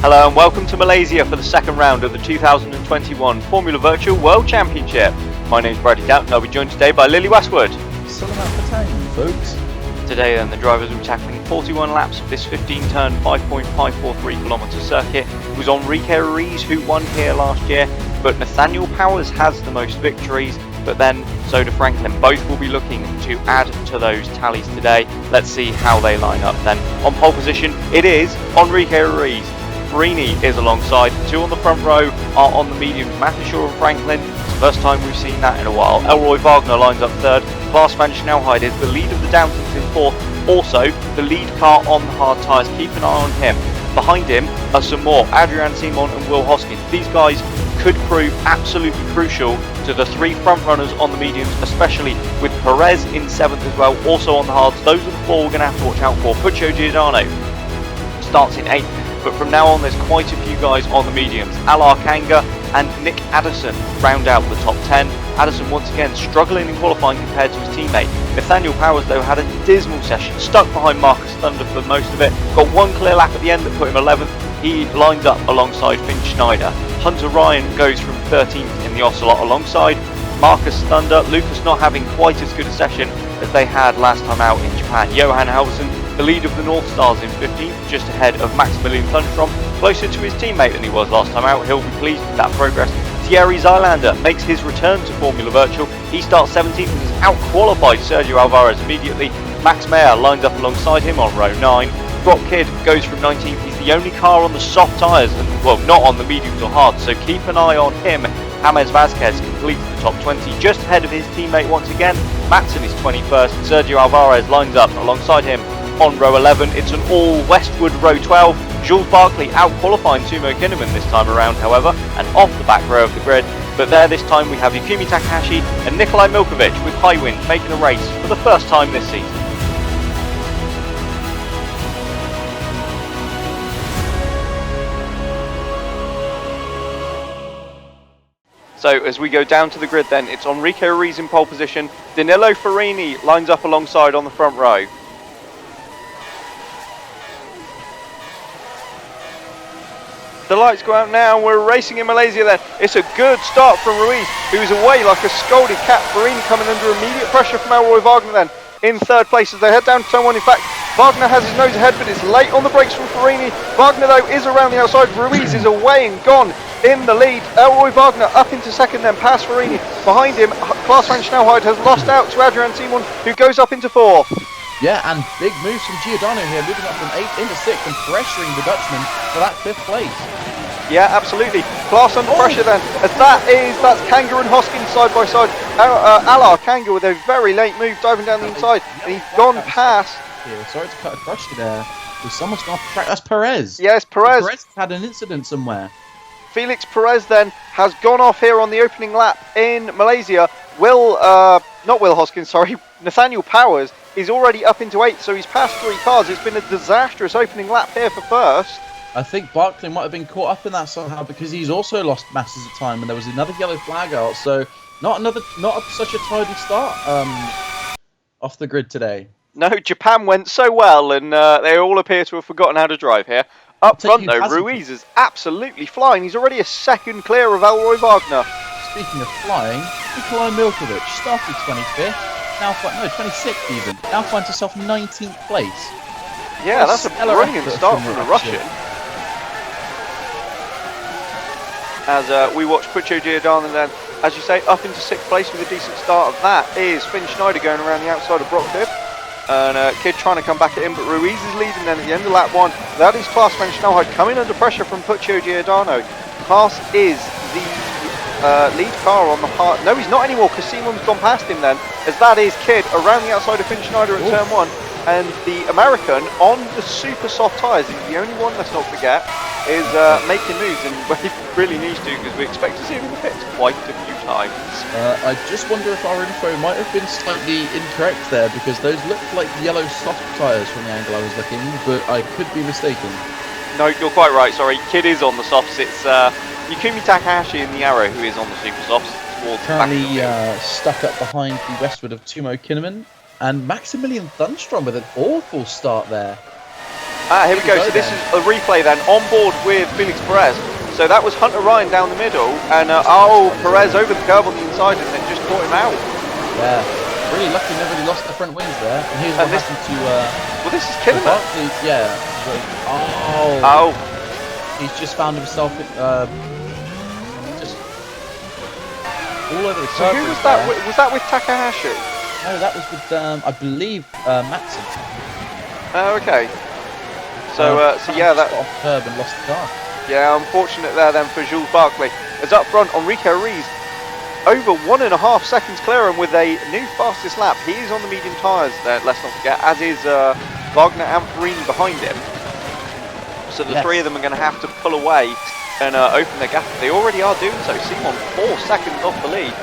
Hello and welcome to Malaysia for the second round of the 2021 Formula Virtual World Championship. My name is Bradley Doubt and I'll be joined today by Lily Westwood. Sepang, folks. Today then the drivers will be tackling 41 laps of this 15-turn 5.543km circuit. It was Enrique Ruiz who won here last year, but Nathaniel Powers has the most victories, but then so do Franklin. Both will be looking to add to those tallies today. Let's see how they line up then. On pole position it is Enrique Ruiz. Farini is alongside. Two on the front row are on the mediums, Mathishaw and Franklin. It's the first time we've seen that in a while. Elroy Wagner lines up third. Klaas van Snelheid is the lead of the Downtons in fourth. Also, the lead car on the hard tyres. Keep an eye on him. Behind him are some more, Adrian Simon and Will Hoskins. These guys could prove absolutely crucial to the three front runners on the mediums, especially with Perez in seventh as well, also on the hards. Those are the four we're going to have to watch out for. Puccio Giordano starts in eighth. But from now on there's quite a few guys on the mediums. Alar Kanga and Nick Addison round out the top 10. Addison once again struggling in qualifying compared to his teammate. Nathaniel Powers though had a dismal session, stuck behind Marcus Thunder for most of it. Got one clear lap at the end that put him 11th. He lines up alongside Finn Schneider. Hunter Ryan goes from 13th in the Ocelot alongside Marcus Thunder. Lucas not having quite as good a session as they had last time out in Japan. Johan Halverson, the lead of the North Stars in 15th, just ahead of Maximilian Thunstrom, closer to his teammate than he was last time out. He'll be pleased with that progress. Thierry Zylander makes his return to Formula Virtual. He starts 17th and has out-qualified Sergio Alvarez immediately. Max Meyer lines up alongside him on row 9. Brock Kidd goes from 19th. He's the only car on the soft tyres, and well, not on the mediums or hard, so keep an eye on him. James Vazquez completes the top 20, just ahead of his teammate once again. Matson is 21st. Sergio Alvarez lines up alongside him on row 11. It's an all Westwood row 12. Jules Barkley out-qualifying Timo Kinnaman this time around, however, and off the back row of the grid. But there this time we have Yukimi Takahashi and Nikolai Milkovic with high wind making a race for the first time this season. So as we go down to the grid then, it's Enrique Ruiz in pole position. Danilo Farini lines up alongside on the front row. The lights go out now, we're racing in Malaysia then. It's a good start from Ruiz, who's away like a scolded cat. Farini coming under immediate pressure from Elroy Wagner then. In third place as they head down to turn 1. In fact, Wagner has his nose ahead, but it's late on the brakes from Farini. Wagner though is around the outside. Ruiz is away and gone in the lead. Elroy Wagner up into second, then past Farini. Behind him, Klaas van Snelheid has lost out to Adrian Simon, who goes up into fourth. Yeah, and big moves from Giordano here, moving up from 8th into 6th and pressuring the Dutchman for that 5th place. Yeah, absolutely. Klaas under pressure then, as that's Kanga and Hoskins side by side. Alar Kanga with a very late move diving down the inside, and he's gone past. Here, sorry to cut across you there. Someone's gone off the track. That's Perez. Yes, Perez. Perez had an incident somewhere. Felix Perez then has gone off here on the opening lap in Malaysia. Not Will Hoskins, sorry, Nathaniel Powers is already up into 8th, so he's passed 3 cars. It's been a disastrous opening lap here for first. I think Barkley might have been caught up in that somehow because he's also lost masses of time, and there was another yellow flag out. So not such a tidy start off the grid today. No, Japan went so well, and they all appear to have forgotten how to drive here. Up front though, Ruiz is absolutely flying. He's already a second clear of Elroy Wagner. Speaking of flying, Nikolai Milkovic started 25th, now 26th even. Now finds himself 19th place. Yeah, that's a brilliant start from the Russian. As we watch Puccio Giordano then, as you say, up into 6th place with a decent start of that is Finn Schneider going around the outside of Brock Kidd. And Kidd trying to come back at him, but Ruiz is leading then at the end of lap 1. That is Klaas van Snelheid coming under pressure from Puccio Giordano. Klaas is the lead car on the hard. No, he's not anymore because Simon's gone past him then, as that is Kidd around the outside of Finn Schneider at turn 1. And the American on the super soft tyres, he's the only one, let's not forget, is making moves, and he really needs to because we expect to see him in the pits quite a few times. I just wonder if our info might have been slightly incorrect there, because those looked like yellow soft tyres from the angle I was looking, but I could be mistaken. No, you're quite right, sorry. Kidd is on the softs. It's Yukimi Takahashi in the Arrow who is on the super softs. Currently stuck up behind the Westwood of Timo Kinnaman. And Maximilian Thunstrom with an awful start there. Here we go. So this is a replay then, on board with Felix Perez. So that was Hunter Ryan down the middle, and Perez over the curb on the inside and then just caught him out. Yeah, really lucky never really lost the front wings there. And here's what happened to... well, this is killing him. Yeah. Oh. He's just found himself just all over the curb. So who was that? Was that with Takahashi? No, that was with, I believe, Matson. Oh, okay. So, yeah, that... got off the curb and lost the car. Yeah, unfortunate there then for Jules Barclay. As up front, Enrique Ruiz, over 1.5 seconds clear, and with a new fastest lap. He is on the medium tyres there, let's not forget, as is Wagner and Farini behind him. So the three of them are going to have to pull away and open their gap. They already are doing so. Simon 4 seconds off the lead,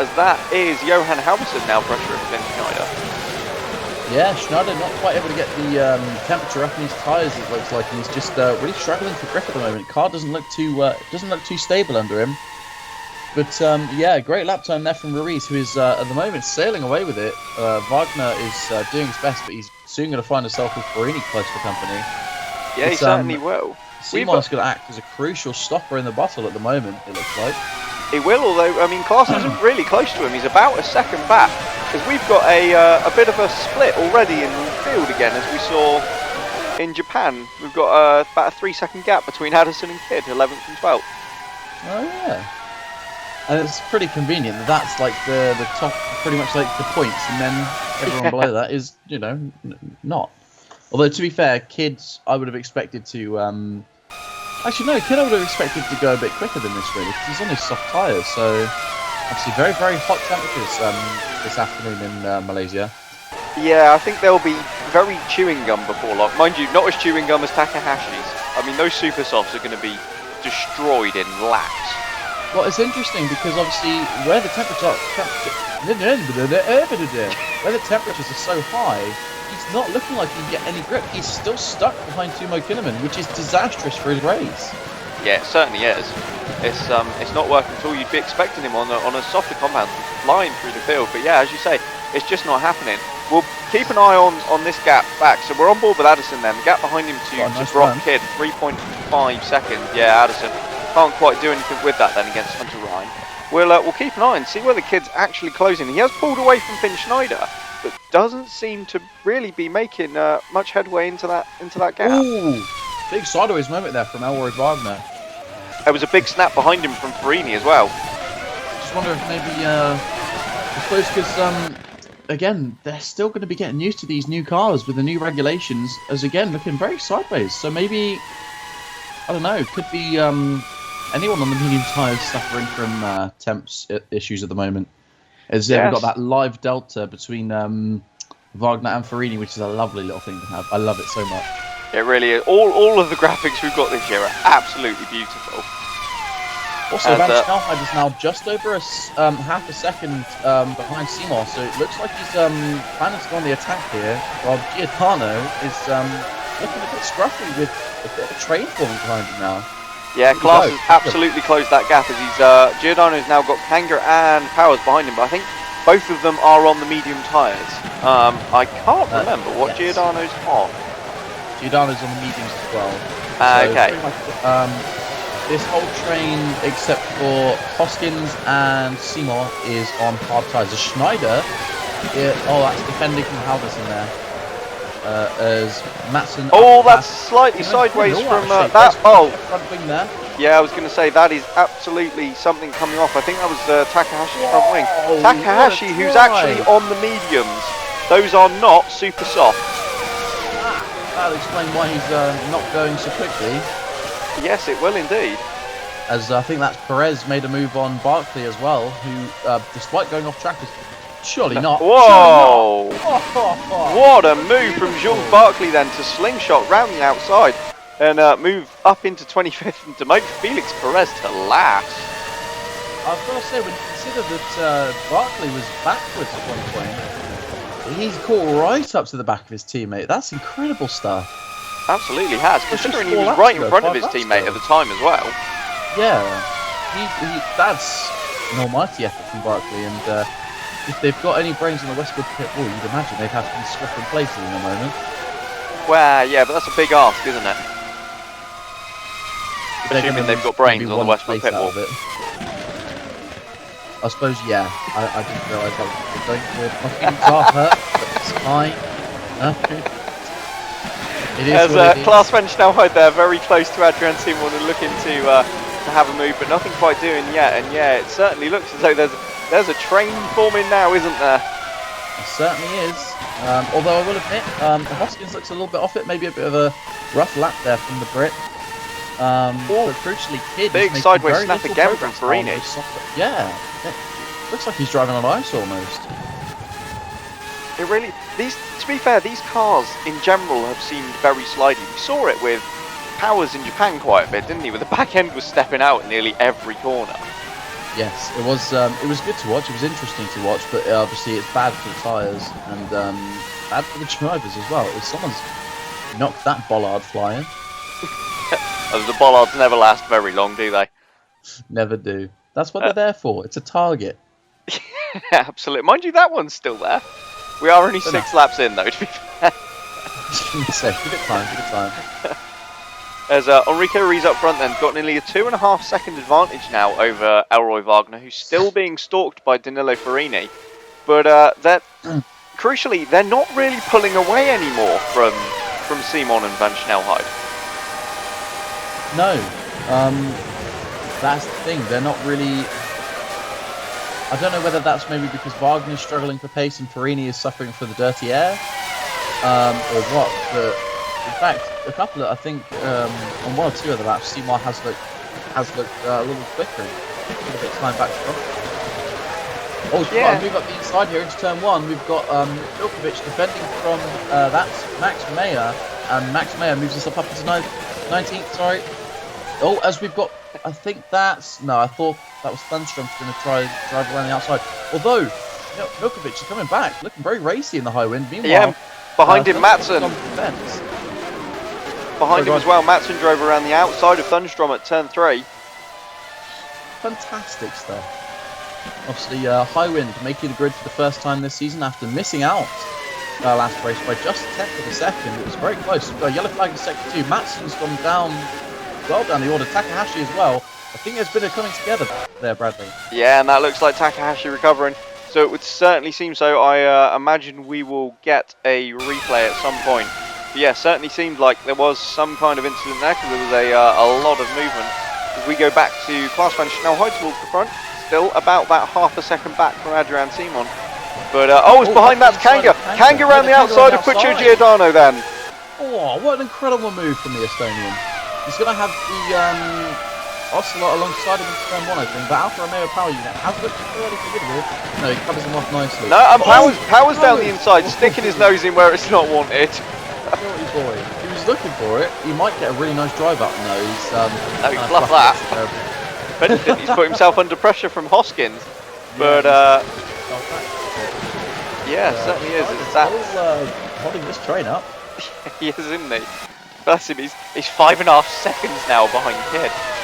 as that is Johan Halvorsen now pressuring Finn Schneider. Yeah, Schneider not quite able to get the temperature up in his tyres, it looks like, and he's just really struggling for grip at the moment. Car doesn't look too stable under him. But yeah, great lap time there from Ruiz, who is at the moment sailing away with it. Wagner is doing his best, but he's soon going to find himself with Farini close for company. Yeah, he certainly will. Simon's going to act as a crucial stopper in the battle at the moment, it looks like. He will, although, I mean, Klaas isn't really close to him. He's about a second back, because we've got a bit of a split already in the field again, as we saw in Japan. We've got about a 3-second gap between Addison and Kidd, 11th and 12th. Oh, yeah. And it's pretty convenient that that's like the top, pretty much like the points, and then everyone below that is, you know, not. Although, to be fair, Kids, I would have expected to... Actually, no, Kidd I would have expected to go a bit quicker than this, really, because he's on his soft tyres, so... Obviously, very, very hot temperatures this afternoon in Malaysia. Yeah, I think there'll be very chewing gum before lock. Mind you, not as chewing gum as Takahashi's. I mean, those super softs are going to be destroyed in laps. Well, it's interesting because obviously where the temperatures are so high, he's not looking like he can get any grip. He's still stuck behind Timo Kinnaman, which is disastrous for his race. Yeah, it certainly is. It's not working at all. You'd be expecting him on a softer compound, flying through the field. But yeah, as you say, it's just not happening. We'll keep an eye on this gap back. So we're on board with Addison then. The gap behind him to Brock Kidd, 3.5 seconds. Yeah, Addison can't quite do anything with that then against Hunter Ryan. We'll keep an eye and see where the Kidd's actually closing. He has pulled away from Finn Schneider, but doesn't seem to really be making much headway into that gap. Ooh, big sideways moment there from Elroy Wagner. There was a big snap behind him from Farini as well. Just wonder if maybe, I suppose because, again, they're still going to be getting used to these new cars with the new regulations, as again, looking very sideways. So maybe, I don't know, could be anyone on the medium tyres suffering from temps issues at the moment. As we've got that live delta between Wagner and Farini, which is a lovely little thing to have. I love it so much. It really is. All of the graphics we've got this year are absolutely beautiful. Also, Van Schnellheim is now just over half a second behind Seymour, so it looks like he's planning to go on the attack here, while Giordano is looking a bit scruffy with a bit of a train forming behind him now. Yeah, Klaas has absolutely closed that gap, as he's Giordano's now got Kanga and Powers behind him, but I think both of them are on the medium tyres. I can't remember what Giordano's on. Giordano's on the mediums as well. Okay. This whole train, except for Hoskins and Seymour, is on hard tyres. The Schneider, that's defending from Halvorsen there. As Matson... Oh, that's slightly sideways from that. Oh, front wing there. Yeah, I was going to say that is absolutely something coming off. I think that was Takahashi's front wing. Takahashi, who's actually on the mediums. Those are not super soft. That'll explain why he's not going so quickly. Yes, it will indeed. As I think that's Perez made a move on Barclay as well, who, despite going off track, is surely not. Whoa! What a move from Jules Barclay then to slingshot round the outside and move up into 25th and to make Felix Perez to last. I've got to say, when you consider that Barclay was backwards at one point, he's caught right up to the back of his teammate. That's incredible stuff. Absolutely has, considering he was right in front of his teammate at the time as well. Yeah, that's an almighty effort from Barclay, and if they've got any brains in the Westwood pit wall, you'd imagine they'd have to be swapping places in a moment. Well, yeah, but that's a big ask, isn't it? Assuming they've got brains on the Westwood pit wall. I suppose, yeah. I didn't realise that was going for my feelings are hurt, but it's fine. It is As Klaas van Snelheid there, very close to Adrian Simon and looking to have a move, but nothing quite doing yet. And yeah, it certainly looks as though there's a train forming now, isn't there? It certainly is. Although I will admit, Hoskins looks a little bit off it. Maybe a bit of a rough lap there from the Brit. But crucially, Kid big is sideways very snap again from Farini. Yeah, it looks like he's driving on ice almost. It really, to be fair, these cars in general have seemed very slidey. We saw it with Powers in Japan quite a bit, didn't he? Where the back end was stepping out in nearly every corner. Yes, it was good to watch. It was interesting to watch, but obviously it's bad for the tyres and bad for the drivers as well. If someone's knocked that bollard flying. The bollards never last very long, do they? Never do. That's what they're there for. It's a target. Yeah, absolutely. Mind you, that one's still there. We are only 6 laps in, though, to be fair. Give it time. As Enrique Ruiz up front then, got nearly a 2.5 second advantage now over Elroy Wagner, who's still being stalked by Danilo Farini. But crucially, they're not really pulling away anymore from Simon and Van Snelheid. No, that's the thing. They're not really. I don't know whether that's maybe because Wagner's struggling for pace and Farini is suffering for the dirty air, or what. But in fact, a couple of, I think, on 1 or 2 of the laps, Seymour has looked a little quicker, a little bit time back from. Oh, we've got to move up the inside here into turn 1. We've got Milkovic defending from that's Max Meyer, and Max Meyer moves us up into 19th. Sorry. Oh, as we've got, I think that's no. I thought that was Thunstrom's going to try drive around the outside. Although Milkovic is coming back, looking very racy in the high wind. Meanwhile, behind him, Matson. Behind him as well, Matson drove around the outside of Thunstrom at turn 3. Fantastic stuff. Obviously, high wind making the grid for the first time this season after missing out last race by just a tenth of a second. It was very close. We've got a yellow flag in sector 2. Matson's gone down, well down the order. Takahashi as well. I think there's been a coming together there, Bradley. Yeah, and that looks like Takahashi recovering. So it would certainly seem so. I imagine we will get a replay at some point. But yeah, certainly seemed like there was some kind of incident there because there was a lot of movement. As we go back to Klaas van Snelheid towards the front, still about that half a second back from Adrian Simon. But it's behind, that's Kanga. Kanga around the outside of Puccio Giordano then. Oh, what an incredible move from the Estonian. He's going to have the Ocelot alongside him in turn 1, I think. But Alfa Romeo power unit has looked fairly formidable. No, he covers him off nicely. No, and Power's down the inside, sticking his nose in where it's not wanted. Naughty boy. He was looking for it. He might get a really nice drive up. No, he fluffed that. If anything, he's put himself under pressure from Hoskins. But certainly is. Holding this train up. He is, isn't he? Bless him. He's 5.5 seconds now behind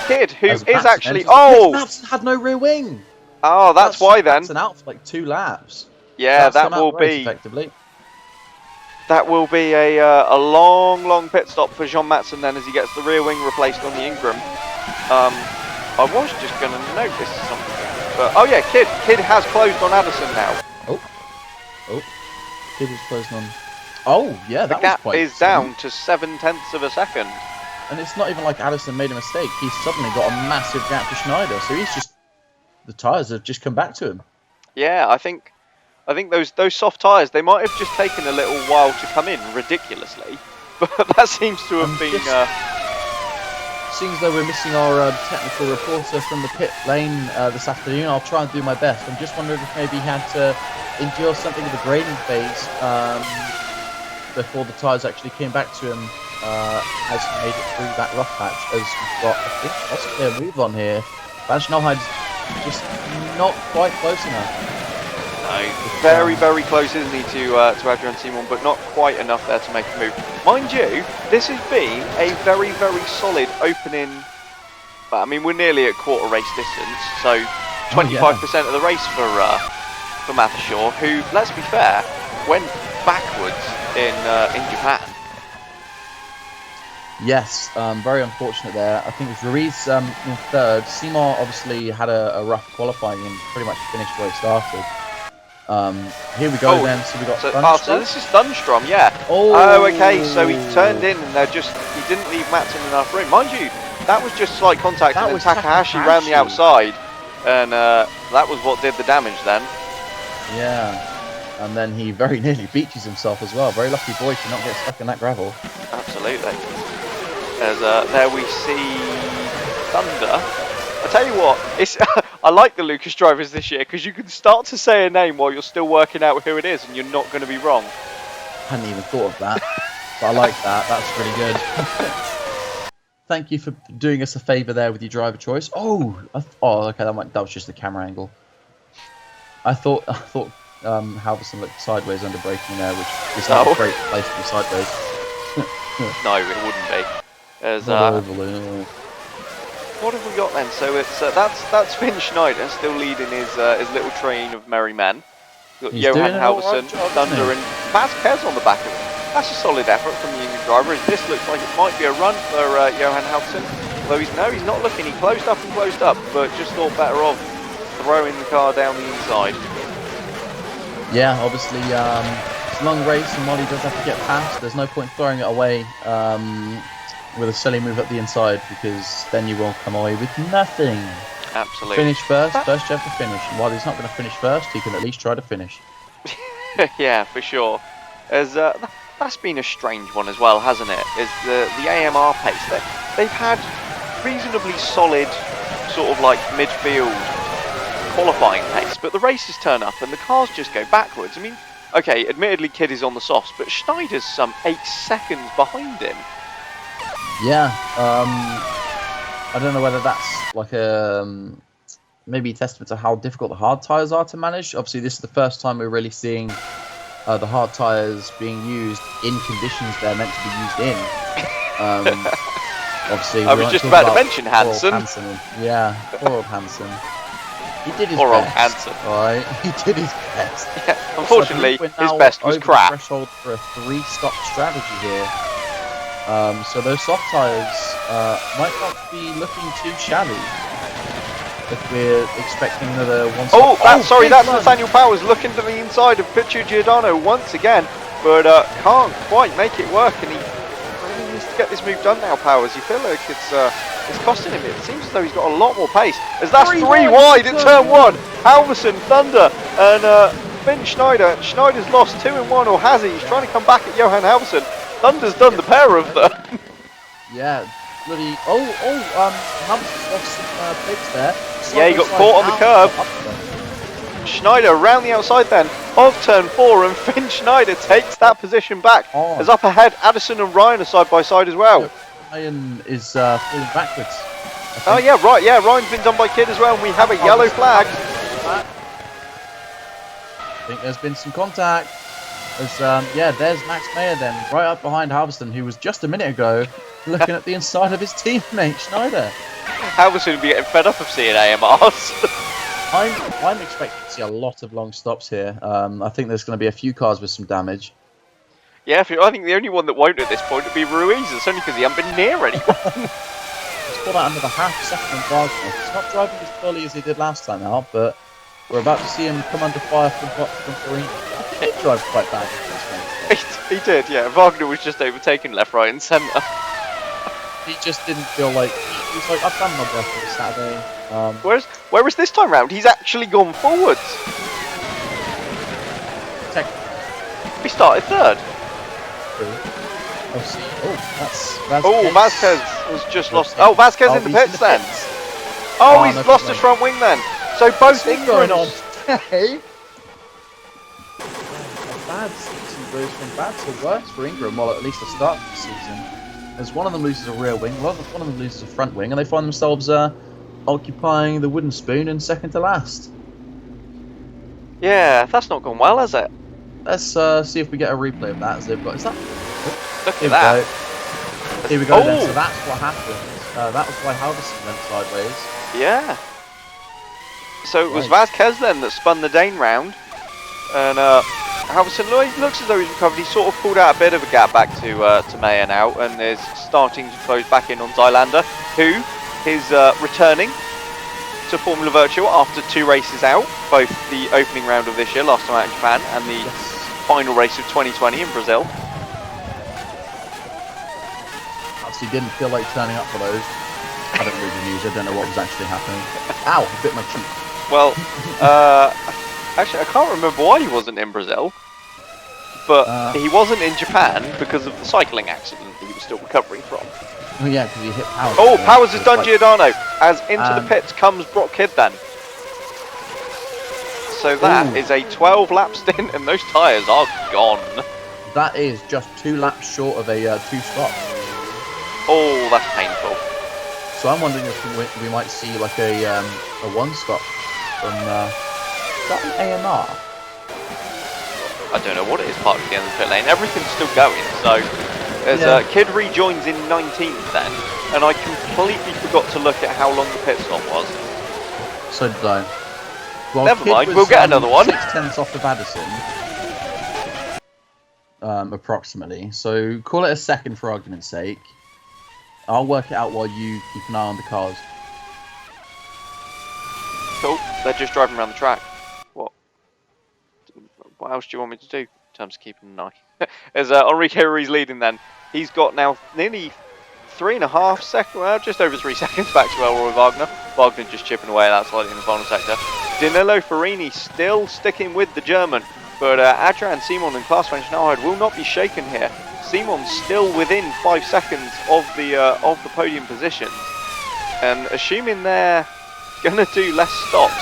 Kid, who is actually Matson had no rear wing. Oh, that's why then. Matson out for like 2 laps. Yeah, that will be effectively. That will be a long pit stop for Jean Matson then as he gets the rear wing replaced on the Ingram. I was just going to notice something, but oh yeah, Kid has closed on Addison now. Oh, Kid is closed on. Oh yeah, that the gap was quite is down to 0.7 of a second. And it's not even like Addison made a mistake. He's suddenly got a massive gap to Schneider, so the tyres have just come back to him. Yeah, I think those soft tyres, they might have just taken a little while to come in, ridiculously. But that seems to have been... Seems though we're missing our technical reporter from the pit lane this afternoon. I'll try and do my best. I'm just wondering if maybe he had to endure something of the grading phase before the tyres actually came back to him as he made it through that rough patch. As we've got, I think, possibly a move on here. Van Schnelheid's just not quite close enough. No, very close, isn't he, to Adrian Simon, but not quite enough there to make a move. Mind you, this has been a very solid opening. Well, I mean, we're nearly at quarter race distance, so 25% of the race for Matthew, who, let's be fair, went backwards in Japan. Yes, very unfortunate there. I think it was Ruiz in third. Seymour obviously had a rough qualifying and pretty much finished where he started. Here we go then. So we got so Thunderstruck. this is Thunstrom, yeah. Oh, Okay, so he turned in and he didn't leave Matson enough room. Mind you, that was just slight contact That and then was Takahashi round the Takahashi. outside. And that was what did the damage then. Yeah, and then he very nearly beaches himself as well. Very lucky boy to not get stuck in that gravel. Absolutely. As there we see Thunder. I tell you what, it's I like the Lucas drivers this year because you can start to say a name while you're still working out who it is, and you're not going to be wrong. Hadn't even thought of that, but I like that. That's really good. Thank you for doing us a favour there with your driver choice. Oh, okay, that was just the camera angle. I thought Halverson looked sideways under braking there, which is not a great place to be sideways. No, it wouldn't be. As what have we got then? So it's that's Finn Schneider still leading his little train of merry men. We've got Johan Halverson, Thunder, and Vasquez on the back of him. That's a solid effort from the Union driver. As this looks like it might be a run for Johan Halverson. Although he's not looking. He closed up, but just thought better of throwing the car down the inside. Yeah, obviously, it's a long race, and while he does have to get past, there's no point throwing it away with a silly move up the inside, because then you will come away with nothing. Absolutely. Finish first you have to finish. And while he's not going to finish first, he can at least try to finish. Yeah, for sure. As that's been a strange one as well, hasn't it? Is the AMR pace they've had reasonably solid sort of like midfield qualifying pace, but the races turn up and the cars just go backwards. I mean, okay, admittedly Kidd is on the softs, but Schneider's some 8 seconds behind him. Yeah, I don't know whether that's like maybe a testament to how difficult the hard tyres are to manage. Obviously, this is the first time we're really seeing the hard tyres being used in conditions they're meant to be used in. Obviously, I was just about to mention Hansen. Yeah, poor old Hansen. He did his best. Poor old Hansen. Right, he did his best. Yeah, unfortunately, his best was crap. Threshold for a 3-stop strategy here. So those soft tyres might not be looking too shabby if we're expecting another one. That's Nathaniel Powers looking to the inside of Pichu Giordano once again, but can't quite make it work, and he really needs to get this move done now, Powers. You feel like it's costing him. It seems as though he's got a lot more pace, as that's 3 wide in turn 1. Halverson, Thunder, and Finn Schneider. Schneider's lost 2 in 1, or has he? He's trying to come back at Johan Halverson. Thunder's done the pair of them. Yeah, bloody. Halverson's lost some pace there. Yeah, he got caught on the curb. Schneider around the outside then of turn 4, and Finn Schneider takes that position back. As up ahead, Addison and Ryan are side by side as well. Ryan is falling backwards. Oh yeah, right. Yeah, Ryan's been done by Kidd as well, and we have a yellow flag. I think there's been some contact. There's Max Mayer then, right up behind Halverson, who was just a minute ago looking at the inside of his teammate Schneider. Halverson will be getting fed up of seeing AMRs. I'm expecting to see a lot of long stops here. I think there's going to be a few cars with some damage. Yeah, I think the only one that won't at this point would be Ruiz. It's only because he hasn't been near anyone. He's got out another half second on Wagner. He's not driving as fully as he did last time out, but we're about to see him come under fire from Farina. He did drive quite badly. He did, yeah. Wagner was just overtaken left, right, and centre. He just didn't feel like he was like, I've done my best for Saturday. Whereas this time round, he's actually gone forwards. He started 3rd. Vasquez has just lost. Oh, Vasquez in the pits then. Oh, he's lost his front wing then. So both going on today. A bad season goes from bad to worse for Ingram, well, at least the start of the season. As one of them loses a rear wing, one of them loses a front wing, and they find themselves occupying the wooden spoon and second to last. Yeah, that's not gone well, has it? Let's see if we get a replay of that. As they've got. Is that? Look at that. Here we go then. So that's what happened. That was why Halverson went sideways. Yeah. So it was Vasquez then that spun the Dane round, and Halverson looks as though he's recovered. He's sort of pulled out a bit of a gap back to Mayer now, and is starting to close back in on Zylander, who is returning to Formula Virtual after 2 races out, both the opening round of this year, last time out in Japan, and the final race of 2020 in Brazil. Actually didn't feel like turning up for those. I don't read the news, I don't know what was actually happening. Ow, I bit my cheek. Well, actually I can't remember why he wasn't in Brazil, but he wasn't in Japan because of the cycling accident that he was still recovering from. Oh yeah, because he hit Powers. Oh, Powers has done Giordano, as into the pits comes Brock Kidd then. So that is a 12 lap stint, and those tyres are gone. That is just 2 laps short of a 2-stop. Oh, that's painful. So I'm wondering if we might see like a 1-stop from is that an AMR? I don't know what it is parked at the end of the pit lane. Everything's still going, so there's Kidd rejoins in 19th then, and I completely forgot to look at how long the pit stop was. So did I. Well, Never Kidd mind, was, we'll get another one. 6/10 off of Addison, approximately. So call it a second for argument's sake. I'll work it out while you keep an eye on the cars. Cool, they're just driving around the track. What else do you want me to do in terms of keeping an eye? As Enrique Ruiz leading then, he's got now nearly 3.5 seconds, well, just over 3 seconds back to Elroy Wagner. Wagner just chipping away at that slightly in the final sector. Danilo Ferrini still sticking with the German, but Adrian Simon and Klaas van Schnelheid will not be shaken here. Simon still within 5 seconds of the podium positions, and assuming they're gonna do less stops,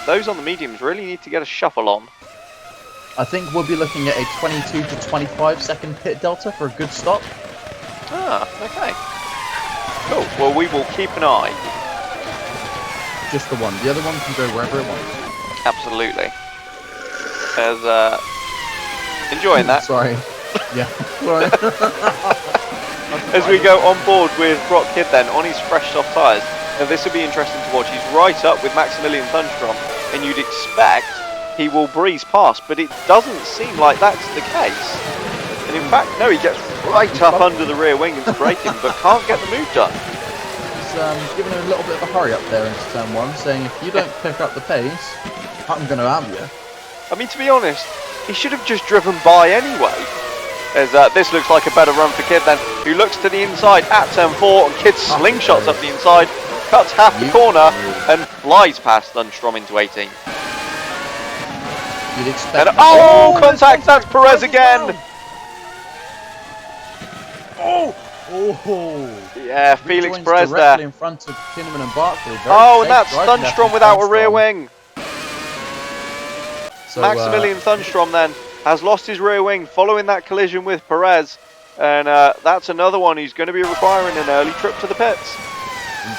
those on the mediums really need to get a shuffle on. I think we'll be looking at a 22 to 25 second pit delta for a good stop. Ah, okay. Cool. Well, we will keep an eye. Just the one. The other one can go wherever it wants. Absolutely. As enjoying that. Sorry. Yeah. Sorry. As we go on board with Brock Kidd then on his fresh soft tyres. Now this will be interesting to watch. He's right up with Maximilian Thunstrom, and you'd expect he will breeze past, but it doesn't seem like that's the case. And in fact, no, he gets right up under the rear wing into braking, but can't get the move done. He's giving him a little bit of a hurry up there into turn 1, saying if you don't pick up the pace, I'm going to have you. I mean, to be honest, he should have just driven by anyway. As this looks like a better run for Kidd then, who looks to the inside at turn 4, and Kidd slingshots up the inside, cuts half the corner, and flies past Thunstrom into 18. You'd expect. And, contact! That's Perez again. Yeah, Felix Perez there. In front of Kinnaman and Barkley. And that's Thunstrom without a rear wing. So, Maximilian Thunstrom then has lost his rear wing following that collision with Perez, and that's another one who's going to be requiring an early trip to the pits.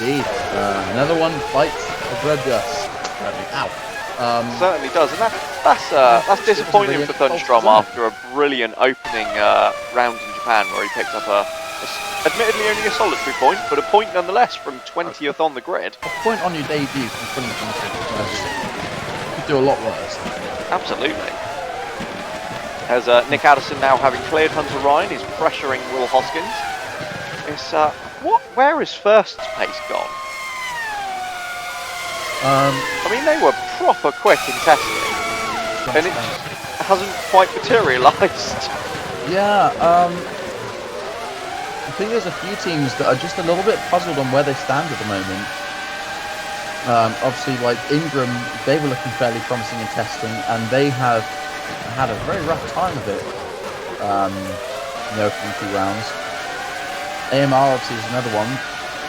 Indeed, another one bites a blood dust. Ow. Certainly does, and that's disappointing for Thunstrom after a brilliant opening round in Japan where he picked up admittedly only a solitary point, but a point nonetheless from 20th on the grid. A point on your debut from 20th. You could do a lot worse. Absolutely. As Nick Addison now having cleared Hunter Ryan is pressuring Will Hoskins. It's where is First's pace gone? I mean, they were proper quick in testing, and it just hasn't quite materialised. Yeah, I think there's a few teams that are just a little bit puzzled on where they stand at the moment. Obviously, like Ingram, they were looking fairly promising in testing, and they have had a very rough time of it in the opening 2 rounds. AMR obviously is another one.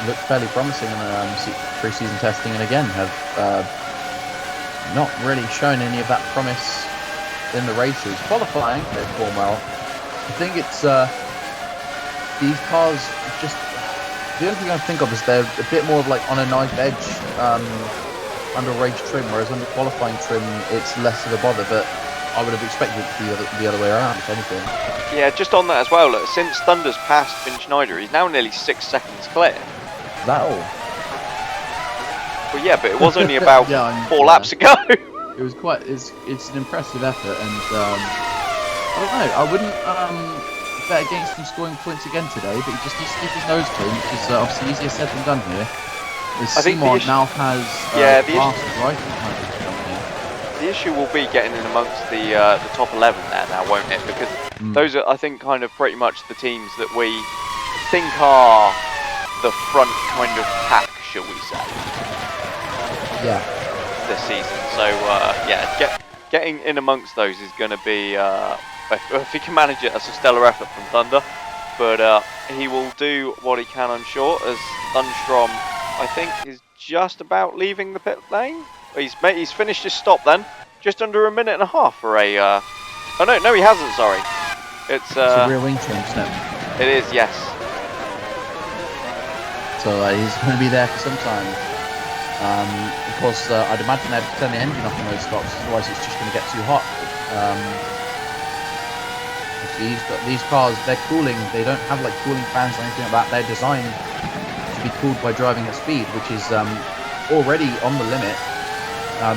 Looked fairly promising in pre-season testing, and again have not really shown any of that promise in the races. Qualifying, they perform well. I think it's these cars just. The only thing I think of is they're a bit more of like on a knife edge under race trim, whereas under qualifying trim it's less of a bother. But I would have expected it to be the other way around, if anything. Yeah, just on that as well. Look, since Thunder's passed Finn Schneider, he's now nearly 6 seconds clear. That all? Well, yeah, but it was only about 4 laps ago. It was quite. It's an impressive effort, and I don't know. I wouldn't bet against him scoring points again today, but he just needs to keep his nose clean, which is obviously easier said than done here. As I think Simon now has the issue will be getting in amongst the top 11 there now, won't it? Because those are, I think, kind of pretty much the teams that we think are the front kind of pack, shall we say? Yeah. This season. So yeah, getting in amongst those is going to be, if he can manage it, that's a stellar effort from Thunder. But he will do what he can, I'm sure, as Thunstrom, I think, is just about leaving the pit lane. He's finished his stop then, just under a minute and a half for a. Oh no, he hasn't. Sorry, it's a rear wing change then. It is, yes. So he's going to be there for some time. Of course, I'd imagine they'd turn the engine off on those stops, otherwise it's just going to get too hot. These cars, they're cooling. They don't have like cooling fans or anything like that. They're designed to be cooled by driving at speed, which is already on the limit,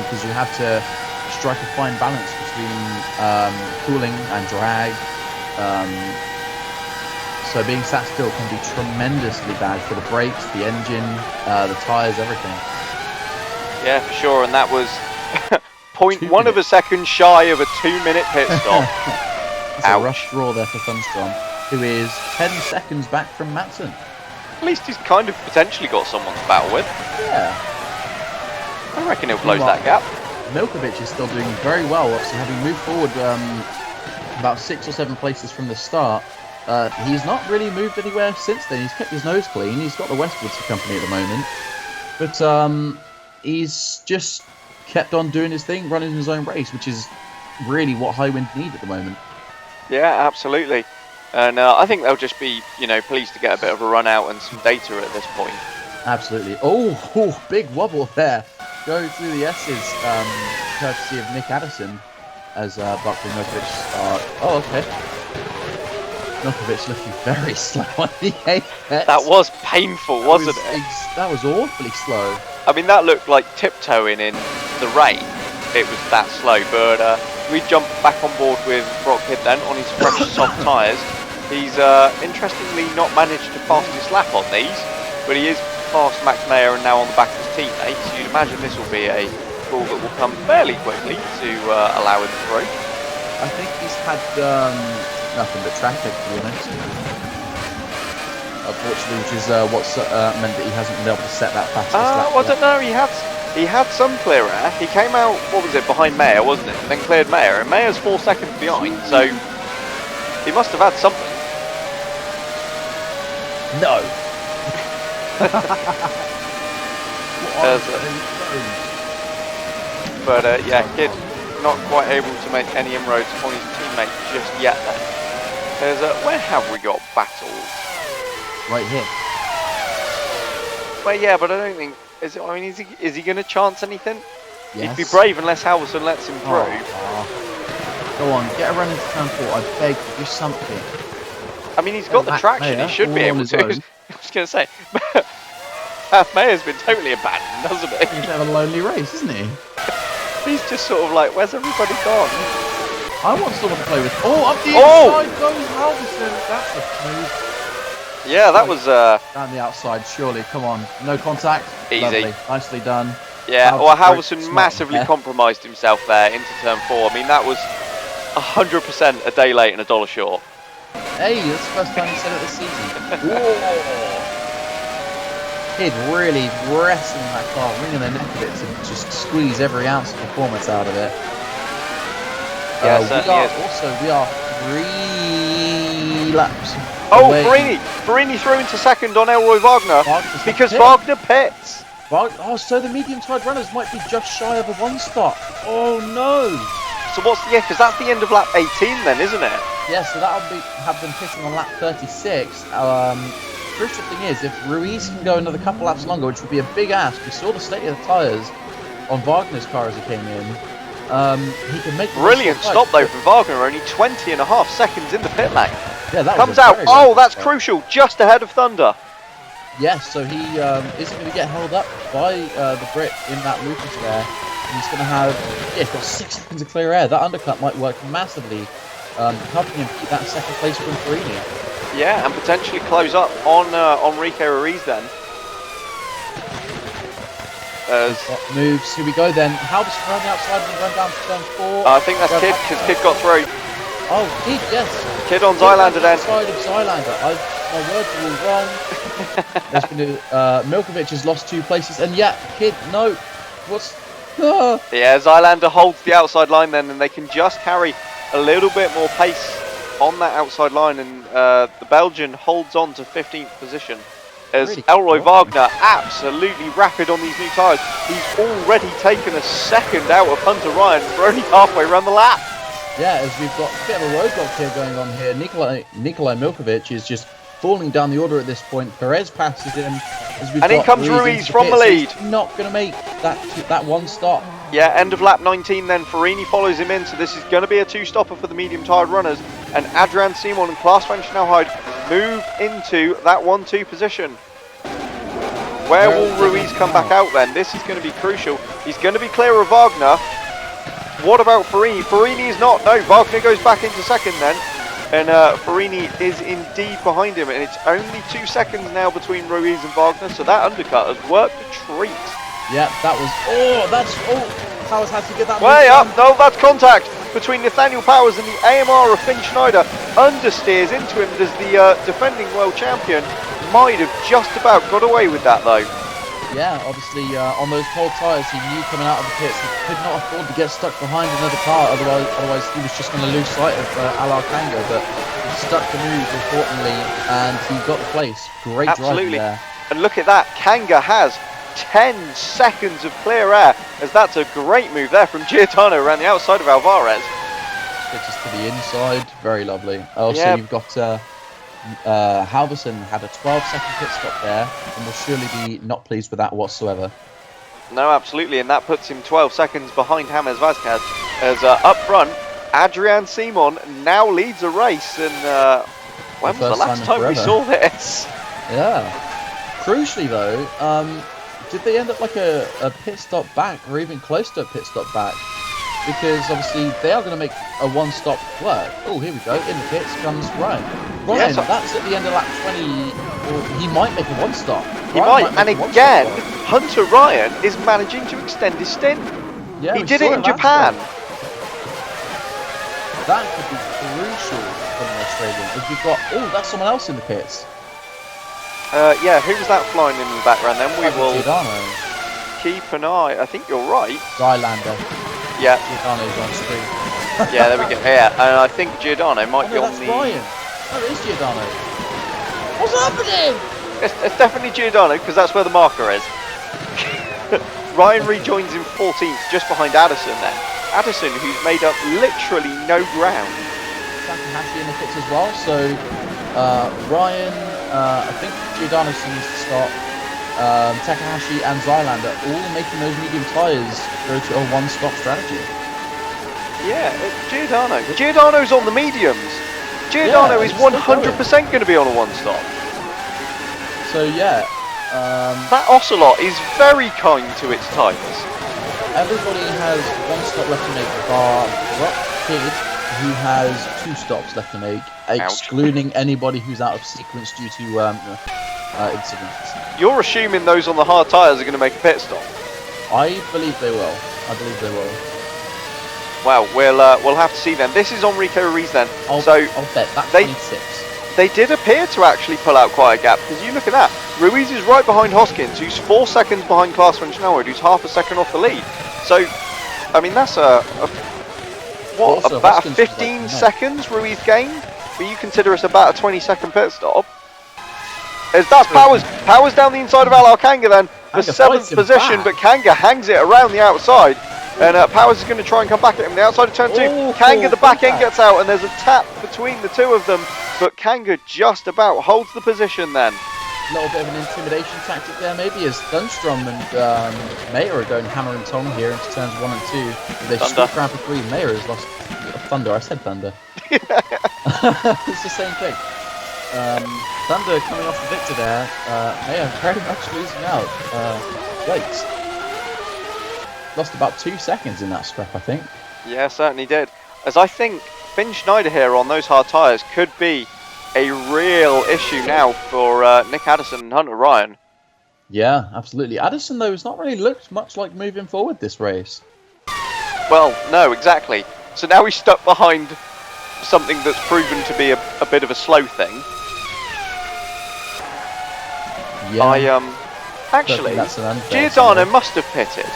because you have to strike a fine balance between cooling and drag. So being sat still can be tremendously bad for the brakes, the engine, the tyres, everything. Yeah, for sure, and that was 0.1 of a second shy of a 2-minute pit stop. It's a rush draw there for Thunstrom, who is 10 seconds back from Matson. At least he's kind of potentially got someone to battle with. Yeah. I reckon he'll close that gap. Milkovic is still doing very well, obviously having moved forward about 6 or 7 places from the start. He's not really moved anywhere since then. He's kept his nose clean. He's got the Westwoods company at the moment. But he's just kept on doing his thing, running his own race, which is really what Highwind need at the moment. Yeah, absolutely. And I think they'll just be, pleased to get a bit of a run out and some data at this point. Absolutely. Oh, big wobble there. Going through the S's, courtesy of Nick Addison, as Buckley Milkovic oh, okay. Milkovic looking very slow on the apex. That was painful, wasn't it? That was awfully slow. I mean, that looked like tiptoeing in the rain. It was that slow, but we jumped back on board with Brock Hidd then on his fresh soft tyres. He's interestingly not managed to pass his lap on these, but he is past Max Mayer and now on the back of his teammates. So you'd imagine this will be a call that will come fairly quickly to allow him through. I think he's had nothing but traffic, to be honest. Unfortunately, which is what's meant that he hasn't been able to set that fastest lap. Well, I don't know. He had some clear air. He came out, what was it, behind Mayer, wasn't it? Then cleared Mayer, and Mayer's 4 seconds behind, so he must have had something. No. But yeah, Hidd not quite able to make any inroads on his teammate just yet then. Where have we got battles? Right here. Well, yeah, but I don't think... Is he going to chance anything? Yes. He'd be brave unless Halverson lets him through. Go on, get a run into turn 4. I beg, do something. I mean, he's got the traction. He should be able to. I was going to say, Mayer's been totally abandoned, hasn't he? He's having a lonely race, isn't he? He's just sort of like, where's everybody gone? I want someone to play with. Oh, up the inside goes Halverson. That's a move. Yeah, that was down the outside, surely. Come on, no contact. Easy. Lovely. Nicely done. Yeah, well, Halverson massively compromised himself there into turn 4. I mean, that was 100% a day late and $1 short. Hey, that's the first time he said it this season. Kid really wrestling that car, wringing the neck of it to just squeeze every ounce of performance out of it. Yeah, we are 3 laps. Oh, Farini through into second on Elroy Wagner because Wagner pits. So the medium-tide runners might be just shy of a 1-stop. Oh no! So because that's the end of lap 18 then, isn't it? Yeah, so that'll have them pitting on lap 36. Crucial thing is, if Ruiz can go another couple laps longer, which would be a big ask. We saw the state of the tyres on Wagner's car as he came in. He can make brilliant stop though from Wagner, only 20.5 seconds in the pit lane. Yeah, that comes out. Oh, that's crucial, just ahead of Thunder. Yes, so he isn't going to get held up by the Brit in that Lucas there. He's going to have, yeah, he's got 6 seconds of clear air. That undercut might work massively, helping him keep that second place from Farini. Yeah, and potentially close up on Enrique Ruiz then. Moves. Here we go then. Halverson around the outside and run down to turn 4. I think that's Kid, because Kid got through. Oh, Kid, yes. Kid on Zylander then. Side of Zylander. My words are all wrong. There's been Milkovic has lost 2 places, and yeah, Kid, no. What's... Yeah, Zylander holds the outside line then, and they can just carry a little bit more pace on that outside line, and the Belgian holds on to 15th position. As Really Elroy cool. Wagner absolutely rapid on these new tyres. He's already taken a second out of Hunter Ryan. We're only halfway around the lap. Yeah, as we've got a bit of a roadblock here going on here. Nikolai Milkovic is just falling down the order at this point. Perez passes him. And in comes Ruiz from the lead. He's not going to make that one stop. Yeah, end of lap 19 then. Farini follows him in, so this is going to be a 2-stopper for the medium-tyred runners. And Adrian Simon and Klaas van Snelheid move into that 1-2 position. Where will Ruiz come back out then? This is going to be crucial. He's going to be clear of Wagner. What about Farini? Farini is not. No, Wagner goes back into second then. And Farini is indeed behind him. And it's only 2 seconds now between Ruiz and Wagner. So that undercut has worked a treat. Yeah, that was... Powers had to get that... Way up. No, that's contact between Nathaniel Powers and the AMR of Finn Schneider. Understeers into him as the defending world champion. Might have just about got away with that though. Yeah, obviously on those cold tyres he knew coming out of the pits he could not afford to get stuck behind another car, otherwise he was just going to lose sight of Alar Kanga, but he stuck the move importantly and he got the place. Great driving there. And look at that, Kanga has 10 seconds of clear air, as that's a great move there from Giordano around the outside of Alvarez. Gets us to the inside, very lovely. Also you've got Halverson had a 12-second pit stop there and will surely be not pleased with that whatsoever. No, absolutely, and that puts him 12 seconds behind James Vazquez. As up front, Adrian Simon now leads a race, and when was the last time we saw this? Yeah. Crucially though, did they end up like a pit stop back, or even close to a pit stop back? Because obviously they are going to make a one-stop work. Oh, here we go. In the pits comes Ryan. Ryan, that's at the end of lap 20. Or he might make a one-stop. He might. And again, Hunter Ryan is managing to extend his stint. Yeah, he did it in Japan. That could be crucial for the Australian. If we've got, that's someone else in the pits. Yeah, who was that flying in the background then? We will Giordano. Keep an eye. I think you're right. Zylander. Yeah. Giordano's on screen. Yeah, there we go. Yeah, and I think Giordano might be on that's the... Ryan. Oh, it is Giordano. What's happening? It's definitely Giordano, because that's where the marker is. Ryan rejoins in 14th, just behind Addison then. Addison, who's made up literally no ground. Takahashi in the pits as well, so Ryan, I think Giordano still needs to start. Takahashi and Zylander all making those medium tyres go to a one-stop strategy. Yeah, Giordano. Giordano's on the mediums. Giordano is 100% going to be on a one-stop. So yeah. That Ocelot is very kind to its tyres. Everybody has one stop left to make, bar Kid, who has 2 stops left to make, excluding anybody who's out of sequence due to incidents. You're assuming those on the hard tyres are going to make a pit stop? I believe they will. Well, we'll have to see then. This is Enrique Ruiz then. I'll bet that's 26. They did appear to actually pull out quite a gap, because you look at that. Ruiz is right behind Hoskins, who's 4 seconds behind Klaas van Snelheid, who's half a second off the lead. So, I mean, that's about a 15 seconds Ruiz gained, but you consider us about a 20-second pit stop. As that's Powers down the inside of Alar Kanga then, for 7th position, but Kanga hangs it around the outside. And Powers is going to try and come back at him. The outside of turn 2, Kanga, the back end gets out, and there's a tap between the two of them. But Kanga just about holds the position then. A little bit of an intimidation tactic there, maybe, as Thunstrom and Mayer are going hammer and tong here into turns 1 and 2. They scoop around for 3. Mayer has lost Thunder. I said Thunder. It's the same thing. Thunder coming off the victor there. Mayer very much losing out. Wait. lost about 2 seconds in that scrap, I think. Yeah, certainly did. As I think Finn Schneider here on those hard tyres could be a real issue now for Nick Addison and Hunter Ryan. Yeah, absolutely. Addison, though, has not really looked much like moving forward this race. Well, no, exactly. So now he's stuck behind something that's proven to be a bit of a slow thing. Yeah. Actually, Giordano must have pitted.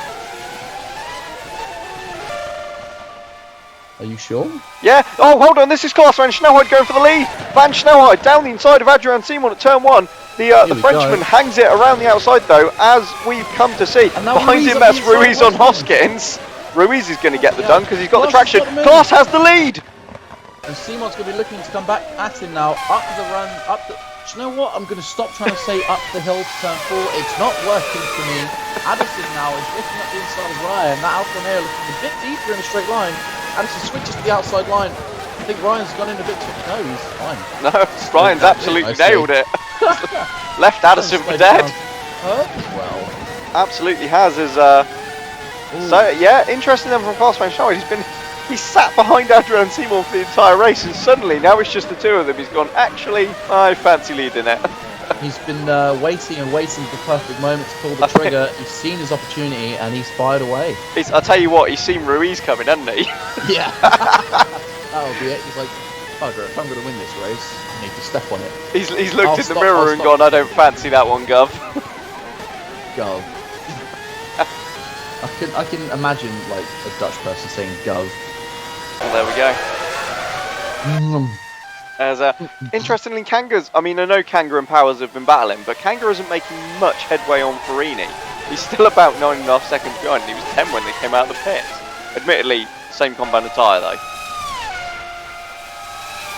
Are you sure? Yeah. Oh, hold on. This is class. Van Snelheid going for the lead. Van Snelheid down the inside of Adrian Simon at turn 1. The Frenchman hangs it around the outside, though, as we've come to see. Behind him, that's Ruiz on Hoskins. Ruiz is going to get the dunk because he's got the traction. Klaas has the lead. And Simon's going to be looking to come back at him now. Up the run, up the... Do you know what? I'm going to stop trying to say up the hill to turn 4. It's not working for me. Addison now is lifting up the inside of Ryan. That Alfa Romeo looking a bit deeper in a straight line. Addison switches to the outside line. I think Ryan's gone in a bit too... No, he's fine. No, Ryan's absolutely nailed it. Left Addison for dead. Well, absolutely has. So yeah, interesting then from Klaas Van Schneider. He's sat behind Adrian Simon for the entire race, and suddenly now it's just the two of them. He's gone, actually, I fancy leading it. He's been waiting and waiting for the perfect moment to pull the trigger. He's seen his opportunity and he's fired away. I'll tell you what, he's seen Ruiz coming, hasn't he? Yeah. That'll be it. He's like, bugger, if I'm going to win this race, I need to step on it. He's looked in the mirror and gone, I don't fancy that one, Gov. Gov. I can imagine like a Dutch person saying Gov. Well, there we go. As interestingly, Kanga's. I mean, I know Kanga and Powers have been battling, but Kanga isn't making much headway on Farini. He's still about 9.5 seconds behind. He was 10 when they came out of the pits. Admittedly, same compound of tyre though.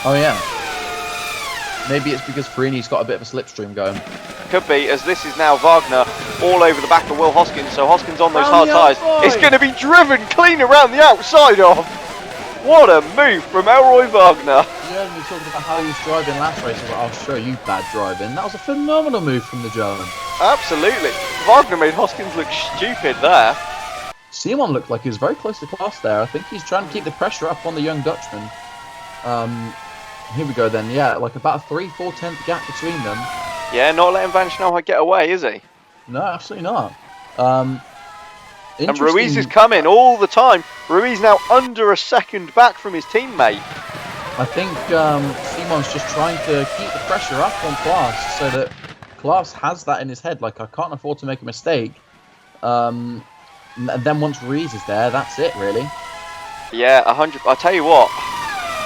Oh yeah. Maybe it's because Farini's got a bit of a slipstream going. Could be, as this is now Wagner all over the back of Will Hoskins. So Hoskins on those hard tyres. It's going to be driven clean around the outside of. What a move from Elroy Wagner. Yeah, we were talking about how he was driving last race. I'll show you bad driving. That was a phenomenal move from the German. Absolutely. Wagner made Hoskins look stupid there. Simon looked like he was very close to Klaas there. I think he's trying to keep the pressure up on the young Dutchman. Here we go then. Yeah, like about a 3-4 tenth gap between them. Yeah, not letting Van Snelheid get away, is he? No, absolutely not. And Ruiz is coming all the time. Ruiz now under a second back from his teammate. I think Simon's just trying to keep the pressure up on Klaas so that Klaas has that in his head. Like, I can't afford to make a mistake. And then once Ruiz is there, that's it, really. Yeah, 100. I tell you what,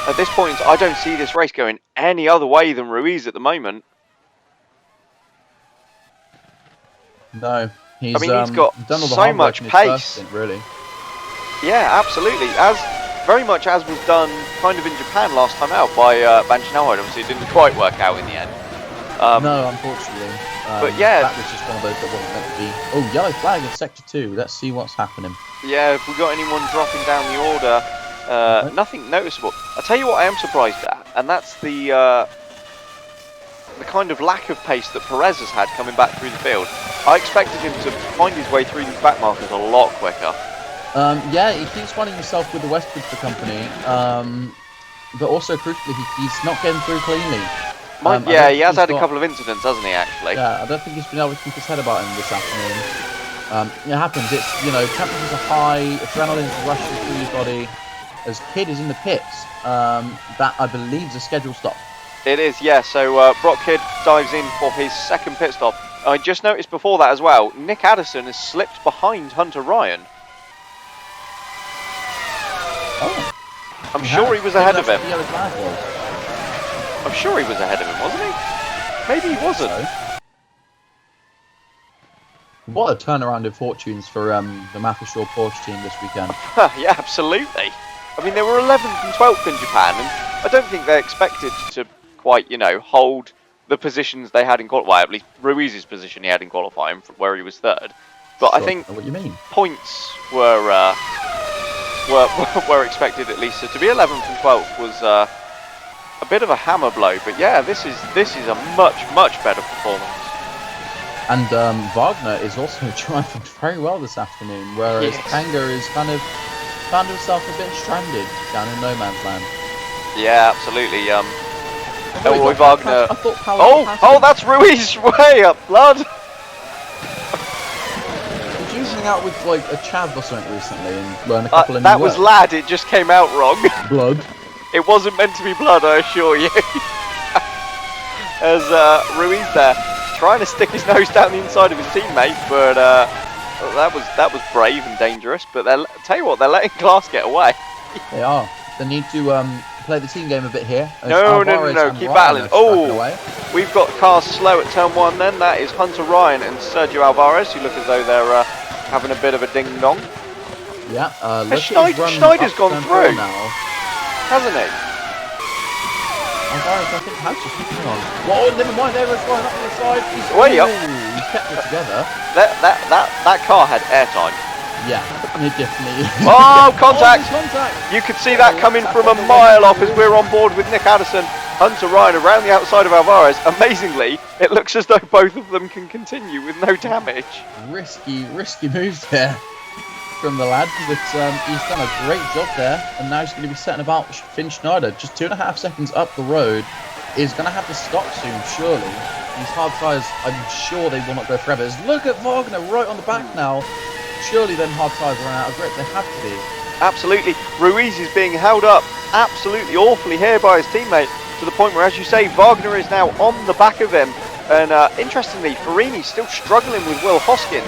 at this point, I don't see this race going any other way than Ruiz at the moment. No. He's got done all the so much pace. Stint, really. Yeah, absolutely. Very much as was done kind of in Japan last time out by Van Schnelheid. Obviously, it didn't quite work out in the end. No, unfortunately. But yeah, that was just one of those that wasn't meant to be. Oh, yellow flag in sector 2. Let's see what's happening. Yeah, if we got anyone dropping down the order, nothing noticeable. I'll tell you what I am surprised at, and that's the kind of lack of pace that Perez has had coming back through the field. I expected him to find his way through these back markers a lot quicker. Yeah, he keeps finding himself with the Westbridge company, but also crucially, he's not getting through cleanly. Yeah, he has had a couple of incidents, hasn't he, actually? Yeah, I don't think he's been able to keep his head about him this afternoon. It happens, it's, temperatures are high, adrenaline's rushing through your body. As Kidd is in the pits, that I believe is a scheduled stop. It is, yeah, so Brock Kidd dives in for his second pit stop. I just noticed before that as well, Nick Addison has slipped behind Hunter Ryan. Oh. I'm sure he was ahead of him. I'm sure he was ahead of him, wasn't he? Maybe he wasn't. So. What a turnaround in fortunes for the Mathershaw Porsche team this weekend. Yeah, absolutely. I mean, they were 11th and 12th in Japan, and I don't think they're expected to quite, hold the positions they had in qualifying. Well, at least Ruiz's position he had in qualifying, where he was third. But sure. I think what you mean. Points were expected at least. So to be 11th and 12th was a bit of a hammer blow. But yeah, this is a much better performance. And Wagner is also driving very well this afternoon, whereas Yes. Kanga is kind of found himself a bit stranded down in no man's land. Yeah, absolutely. Oh, he Elroy got Wagner. I thought Power passed Oh, him. that's Ruiz way up, blood. Did you hang out with like a chav or something recently and learn a couple of new That was words? lad. It just came out wrong. Blood. It wasn't meant to be blood, I assure you. As Ruiz there, trying to stick his nose down the inside of his teammate, but that was brave and dangerous. But tell you what, they're letting Glass get away. They are. They need to play the team game a bit here. as No, Alvarez and keep Ryan battling. are scrapping Oh, away. we've got cars slow at turn 1 then. That is Hunter Ryan and Sergio Alvarez, who look as though they're having a bit of a ding-dong. Yeah, look Schneider's gone through now. Hasn't he? Alvarez, I think, has just hang on. Whoa, never mind, Alvarez flying up to the side. Way up. He's kept it together. That car had airtime. Yeah, it definitely. Oh, Oh, contact! there's contact! You could see that coming from a mile off as we're on board with Nick Addison, Hunter Ryan around the outside of Alvarez. Amazingly, it looks as though both of them can continue with no damage. Risky moves there from the lad, but he's done a great job there, and now he's going to be setting about Finn Schneider. Just 2.5 seconds up the road. Is going to have to stop soon, surely. These hard tyres, I'm sure they will not go forever. Look at Wagner right on the back now. Surely then hard tyres run out of grip. They have to be. Absolutely. Ruiz is being held up absolutely awfully here by his teammate, to the point where, as you say, Wagner is now on the back of him. And interestingly, Farini's still struggling with Will Hoskins,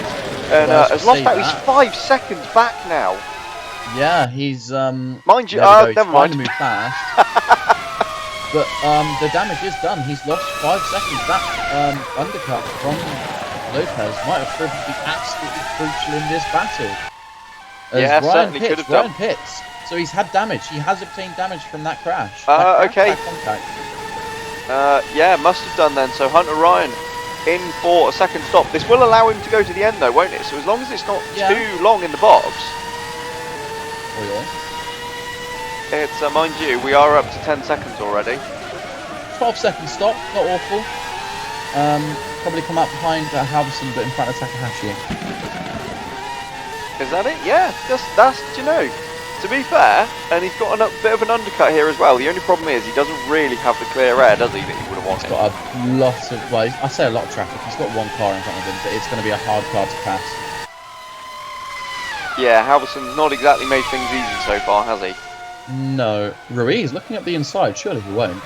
and has lost out. He's 5 seconds back now. Yeah, he's Mind you, there we go, he's never trying mind. to move fast. But the damage is done. He's lost 5 seconds. That undercut from Lopez might have proven to be absolutely crucial in this battle. As Yeah, Ryan certainly pits, could have done. Ryan pits. So he's had damage. He has obtained damage from that crash. Okay. That contact. Yeah, must have done then. So Hunter Ryan in for a second stop. This will allow him to go to the end though, won't it? So as long as it's not too long in the box. Oh, yeah. It's, mind you, we are up to 10 seconds already. 12-second stop. Not awful. Probably come out behind Halverson, but in front of Takahashi. Is that it? Yeah, that's you know, to be fair, and he's got a bit of an undercut here as well. The only problem is he doesn't really have the clear air, does he, that he would have wanted? He's got a lot of, well, I say a lot of traffic. He's got one car in front of him, but it's going to be a hard car to pass. Yeah, Halverson's not exactly made things easy so far, has he? No, Ruiz looking at the inside. Surely he won't.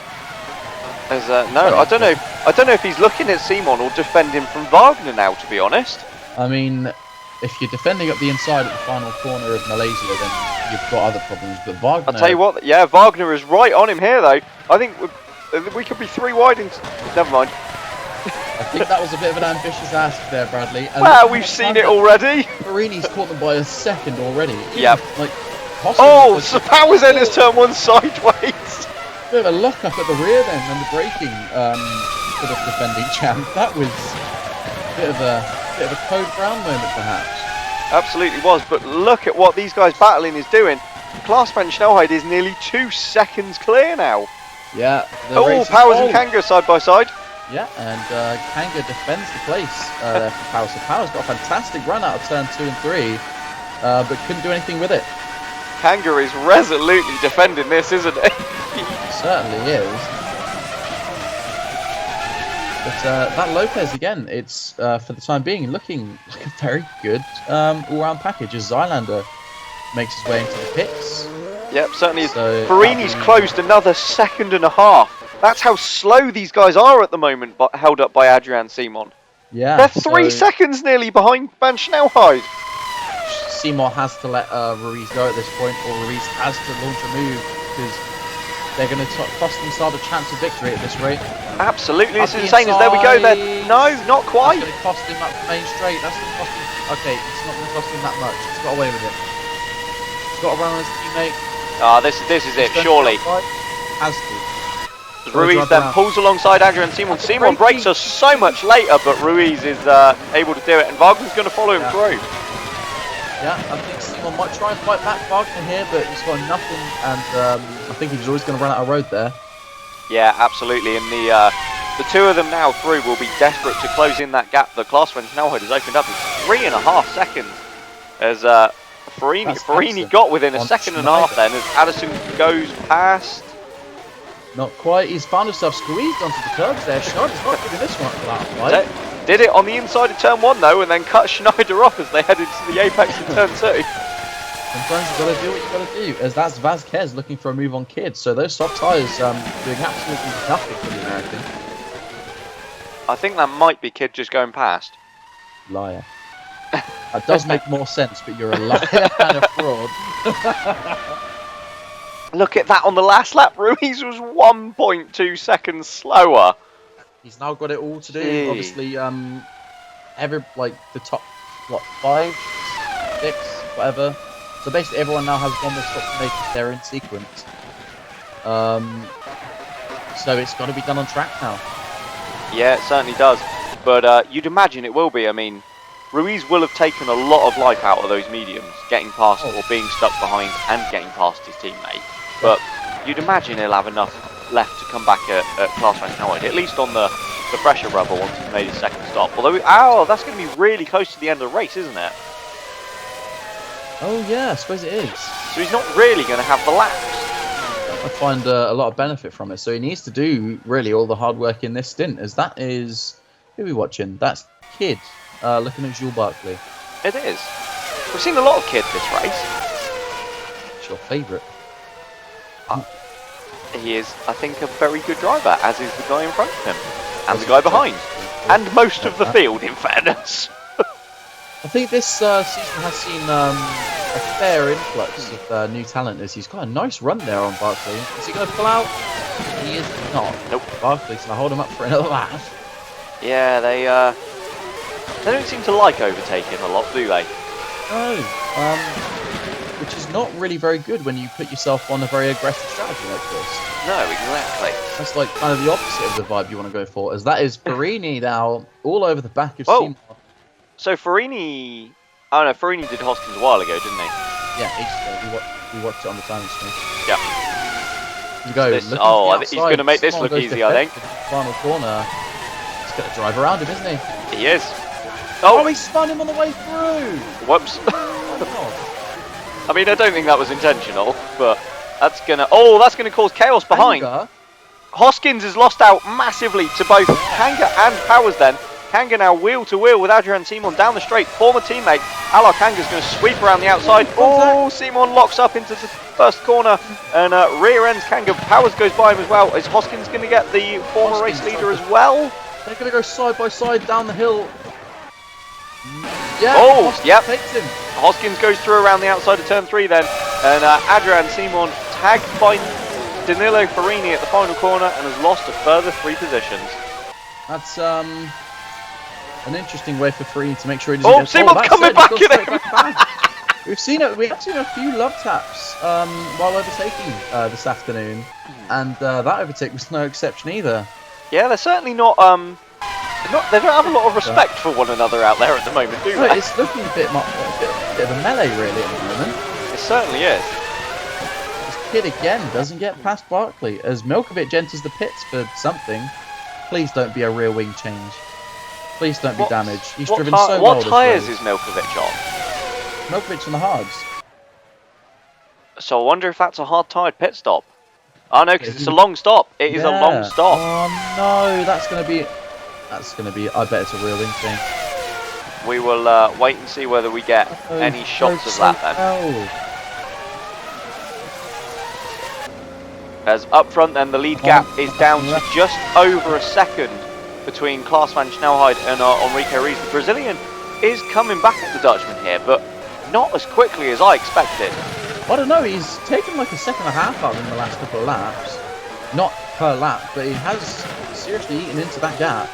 There's, no, I don't know if he's looking at Simon or defending from Wagner now, to be honest. I mean, if you're defending up the inside at the final corner of Malaysia, then you've got other problems. But Wagner, I'll tell you what, yeah, Wagner is right on him here, though. I think we could be 3 wide in... Never mind. I think that was a bit of an ambitious ask there, Bradley. And Well, we've seen it already. Marini's caught them by a second already. Yep. Like, Oh, Sepang was in his turn 1 sideways. Bit of a lock up at the rear then, and the braking for the defending champ. That was a bit of a Code Brown moment, perhaps. Absolutely was, but look at what these guys battling is doing. Classman Schnellheid is nearly 2 seconds clear now. Yeah. Oh, Powers and Kanga side by side. Yeah, and Kanga defends the place there for Powers. So Powers got a fantastic run out of turn 2 and 3, but couldn't do anything with it. Kanga is resolutely defending this, isn't he? Certainly is. But that Lopez again, it's for the time being looking like a very good all-round package as Zylander makes his way into the pits. Yep, certainly is. So Farini's closed another 1.5 seconds. That's how slow these guys are at the moment, but held up by Adrian Simon. Yeah, They're 3 seconds nearly behind Van Schnellheid. Seymour has to let Ruiz go at this point, or Ruiz has to launch a move, because they're going to cost themselves a chance of victory at this rate. Absolutely, it's insane as there we go there. No, not quite. That's going to cost him up the main straight. That's going to cost him. Okay, it's not going to cost him that much. He's got away with it. He's got to run on his teammate. Ah, this is it, surely. Has to. Ruiz then pulls alongside Adrian Simon. Simon breaks us so much later, but Ruiz is able to do it, and Wagner's going to follow him through. Yeah, I think Simon might try and fight back Wagner here, but he's got nothing, and I think he's always going to run out of road there. Yeah, absolutely. And The two of them now through will be desperate to close in that gap that Klaas van Snelhoed has opened up. It's 3.5 seconds as Farini got within a second and a half then as Addison goes past. Not quite. He's found himself squeezed onto the curbs there. Schneider's not giving this one a flat fight. Did it on the inside of turn 1 though, and then cut Schneider off as they head into the apex of turn 2. Sometimes you've got to do what you've got to do, as that's Vasquez looking for a move on Kidd. So those soft tyres doing absolutely nothing for the American. I think that might be Kidd just going past. Liar. That does make more sense, but you're a liar and a fraud. Look at that on the last lap. Ruiz was 1.2 seconds slower. He's now got it all to do. Obviously, the top, 5, 6, whatever. So basically, everyone now has one more stop to make if they're in sequence. So it's got to be done on track now. Yeah, it certainly does. But you'd imagine it will be. I mean, Ruiz will have taken a lot of life out of those mediums, getting past or being stuck behind and getting past his teammate. But you'd imagine he'll have enough left to come back at Klaas van Snelhoed, at least on the pressure rubber once he's made his second stop. Although, that's going to be really close to the end of the race, isn't it? Oh yeah, I suppose it is. So he's not really going to have the laps. I find a lot of benefit from it. So he needs to do really all the hard work in this stint, as that is... Who are we watching? That's Kidd, looking at Jules Barkley. It is. We've seen a lot of Kidd this race. It's your favourite. He is, I think, a very good driver, as is the guy in front of him. And the guy behind. And most of the field, in fairness. I think this season has seen a fair influx of new talent, as he's got a nice run there on Barkley. Is he going to pull out? He is not. Nope. Barkley's going to hold him up for another lap. Yeah, they don't seem to like overtaking a lot, do they? No. Which is not really very good when you put yourself on a very aggressive strategy like this. No, exactly. That's like kind of the opposite of the vibe you want to go for, as that is Farini now all over the back of Seymour. So Farini... Oh no, Farini did Hoskins a while ago, didn't he? Yeah, ages ago. We watched it on the timing screen. Yeah. You go. He's going to make this look easy, I think. Final corner. He's going to drive around him, isn't he? He is. Oh, he spun him on the way through! Whoops. Oh, I mean, I don't think that was intentional, but that's gonna cause chaos behind. Hoskins has lost out massively to both Kanga and Powers then. Kanga now wheel to wheel with Adrian Simon down the straight. Former teammate Alar Kanga's going to sweep around the outside. Oh, Simon locks up into the first corner and rear ends Kanga. Powers goes by him as well. Is Hoskins going to get the former race leader as well? They're going to go side by side down the hill. Yeah, Hoskins takes him. Hoskins goes through around the outside of turn 3 then. And Adrian Simon tagged by Danilo Farini at the final corner and has lost a further 3 positions. That's an interesting way for Farini to make sure he doesn't get... Simon's coming back in him! We've seen a few love taps while overtaking this afternoon, and that overtake was no exception either. Yeah, they're certainly not they don't have a lot of respect for one another out there at the moment, do they? It's looking a bit of a melee really at the moment. It certainly is. This kid again doesn't get past Barkley as Milkovic enters the pits for something. Please don't be a rear wing change. Please don't be damaged. He's driven so well. What tyres is Milkovic on? Milkovic on the hards. So I wonder if that's a hard-tired pit stop. Oh no, because it's a long stop. It is a long stop. Oh no, that's going to be. I bet it's a real wing change. We will wait and see whether we get any shots of that then. As up front then, the lead gap is down to just over a second between Klaas van Snelhoed and Enrique Ruiz. The Brazilian is coming back at the Dutchman here, but not as quickly as I expected. I don't know, he's taken like a second and a half out in the last couple of laps. Not per lap, but he has seriously eaten into that gap.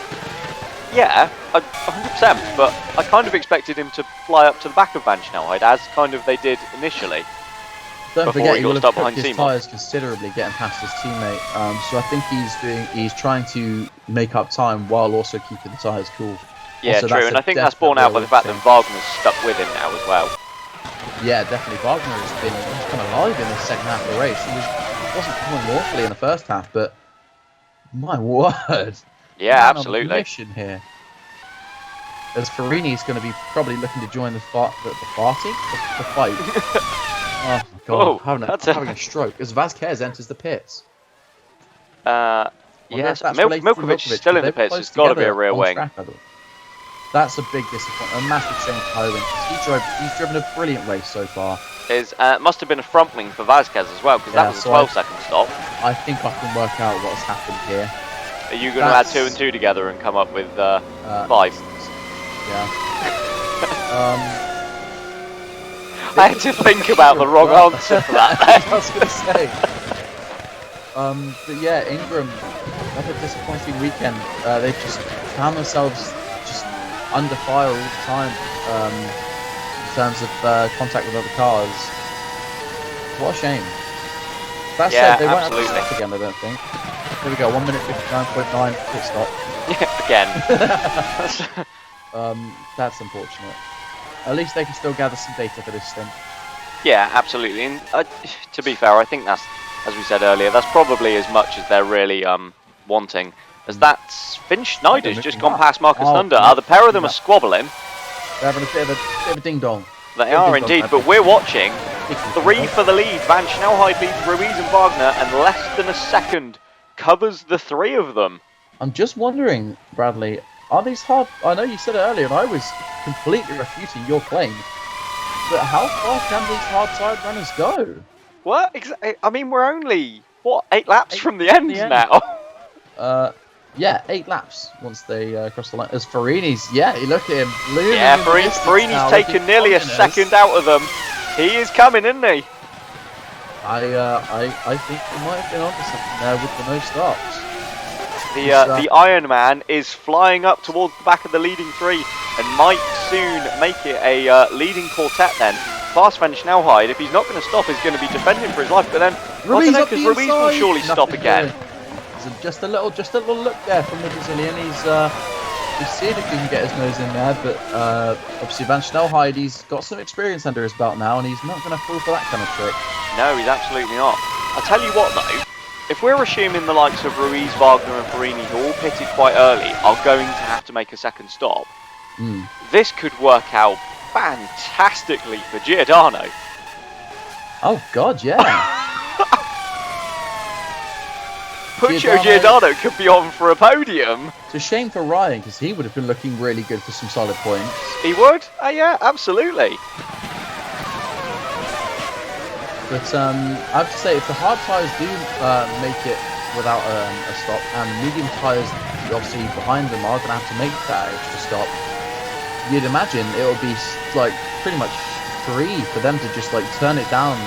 Yeah, 100%, but I kind of expected him to fly up to the back of Van Snelhoed, as kind of they did initially. Don't forget, he will have cooked his tyres considerably getting past his teammate. So I think he's trying to make up time while also keeping the tyres cool. Yeah, also, true, and I think that's borne out by the fact that Wagner's stuck with him now as well. Yeah, definitely. Wagner has been kind of alive in the second half of the race. He wasn't coming awfully in the first half, but my word, Yeah, man on a absolutely. mission here. As Farini's going to be probably looking to join the party, the fight. Oh my god, Whoa, having a stroke as Vasquez enters the pits. Wonder Yes, if that's related to Milkovic is still in the pits. It's got to be a rear wing. Track, that's a big disappointment, a massive shame for Owen. He's driven a brilliant race so far. Must have been a front wing for Vasquez as well, because that was a 12-second stop. I think I can work out what's happened here. Are you going to add 2 and 2 together and come up with 5? Yeah. I had to think about the wrong answer for that. I was going to say. But yeah, Ingram, another disappointing weekend. They've just found themselves just under fire all the time in terms of contact with other cars. What a shame. That said, they won't have to stop again, I don't think. Here we go, 1 minute 59.9 pit stop. Again. That's unfortunate. At least they can still gather some data for this stint. Yeah, absolutely. And to be fair, I think that's, as we said earlier, that's probably as much as they're really wanting. As that's Finn Schneider's just gone past Marcus Thunder. The pair of them are squabbling. They're having a bit of a ding-dong. They are indeed, but we're watching 3 for the lead. Van Schnellheid leads Ruiz and Wagner, and less than a second covers the 3 of them. I'm just wondering, Bradley, are these hard... I know you said it earlier, and I was completely refuting your claim, but how far can these hard-side runners go? What? I mean, we're only, 8 laps from the end now? Yeah, 8 laps once they cross the line. As Farini's, look at him. Yeah, Farini's taken nearly a second out of them. He is coming, isn't he? I think he might have been onto something there with the no stops. The Iron Man is flying up towards the back of the leading 3 and might soon make it a leading quartet then. Fast Van Schnellheid, if he's not going to stop, is going to be defending for his life, but then Ruiz Ruiz will surely stop again. Just a little look there from the Brazilian. He's seeing if he can get his nose in there, but obviously Van Schnellheid, he's got some experience under his belt now, and he's not going to fall for that kind of trick. No, he's absolutely not. I'll tell you what though, if we're assuming the likes of Ruiz, Wagner and Farini, who all pitted quite early, are going to have to make a second stop, this could work out fantastically for Giordano. Oh god, yeah. Puccio Giordano could be on for a podium. It's a shame for Ryan, because he would have been looking really good for some solid points. He would? Yeah, absolutely. But I have to say, if the hard tyres do make it without a stop, and medium tyres, obviously behind them, are going to have to make that extra stop, you'd imagine it'll be like pretty much free for them to just like turn it down,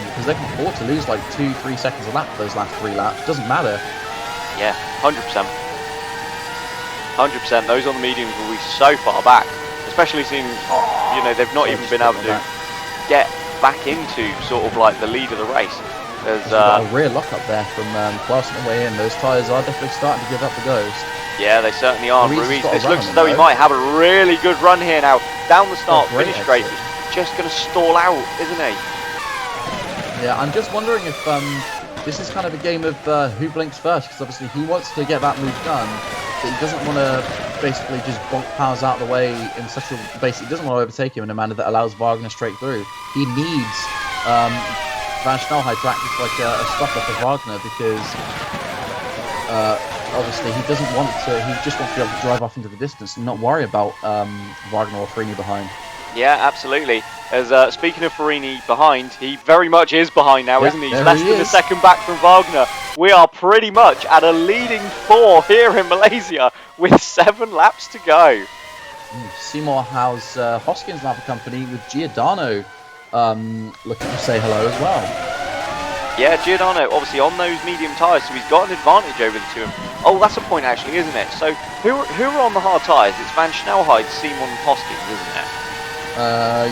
because they can afford to lose like 2-3 seconds a lap for those last 3 laps. Doesn't matter. Yeah, 100%. 100%. Those on the mediums will be so far back, especially seeing they've not even been able to get back into sort of like the lead of the race. There's got a rear lock up there from blasting away in. Those tyres are definitely starting to give up the ghost. Yeah, they certainly are. Ruiz, this looks as though he might have a really good run here now. Down the start, finish straight. Just going to stall out, isn't he? Yeah, I'm just wondering if this is kind of a game of who blinks first, because obviously he wants to get that move done, but he doesn't want to basically just bonk powers out of the way in such a... Basically, he doesn't want to overtake him in a manner that allows Wagner straight through. He needs Van Schnellheid to act as like a stopper for Wagner, because obviously he doesn't want to... He just wants to be able to drive off into the distance and not worry about Wagner or Farini behind. Yeah, absolutely. As speaking of Farini behind, he very much is behind now, isn't he? He's less than a second back from Wagner. We are pretty much at a leading 4 here in Malaysia with 7 laps to go. Seymour Howe's Hoskins Lava Company with Giordano looking to say hello as well. Yeah, Giordano obviously on those medium tyres, so he's got an advantage over the 2 of them. Oh, that's a point actually, isn't it? So who are on the hard tyres? It's Van Schnellheid, Seymour and Hoskins, isn't it?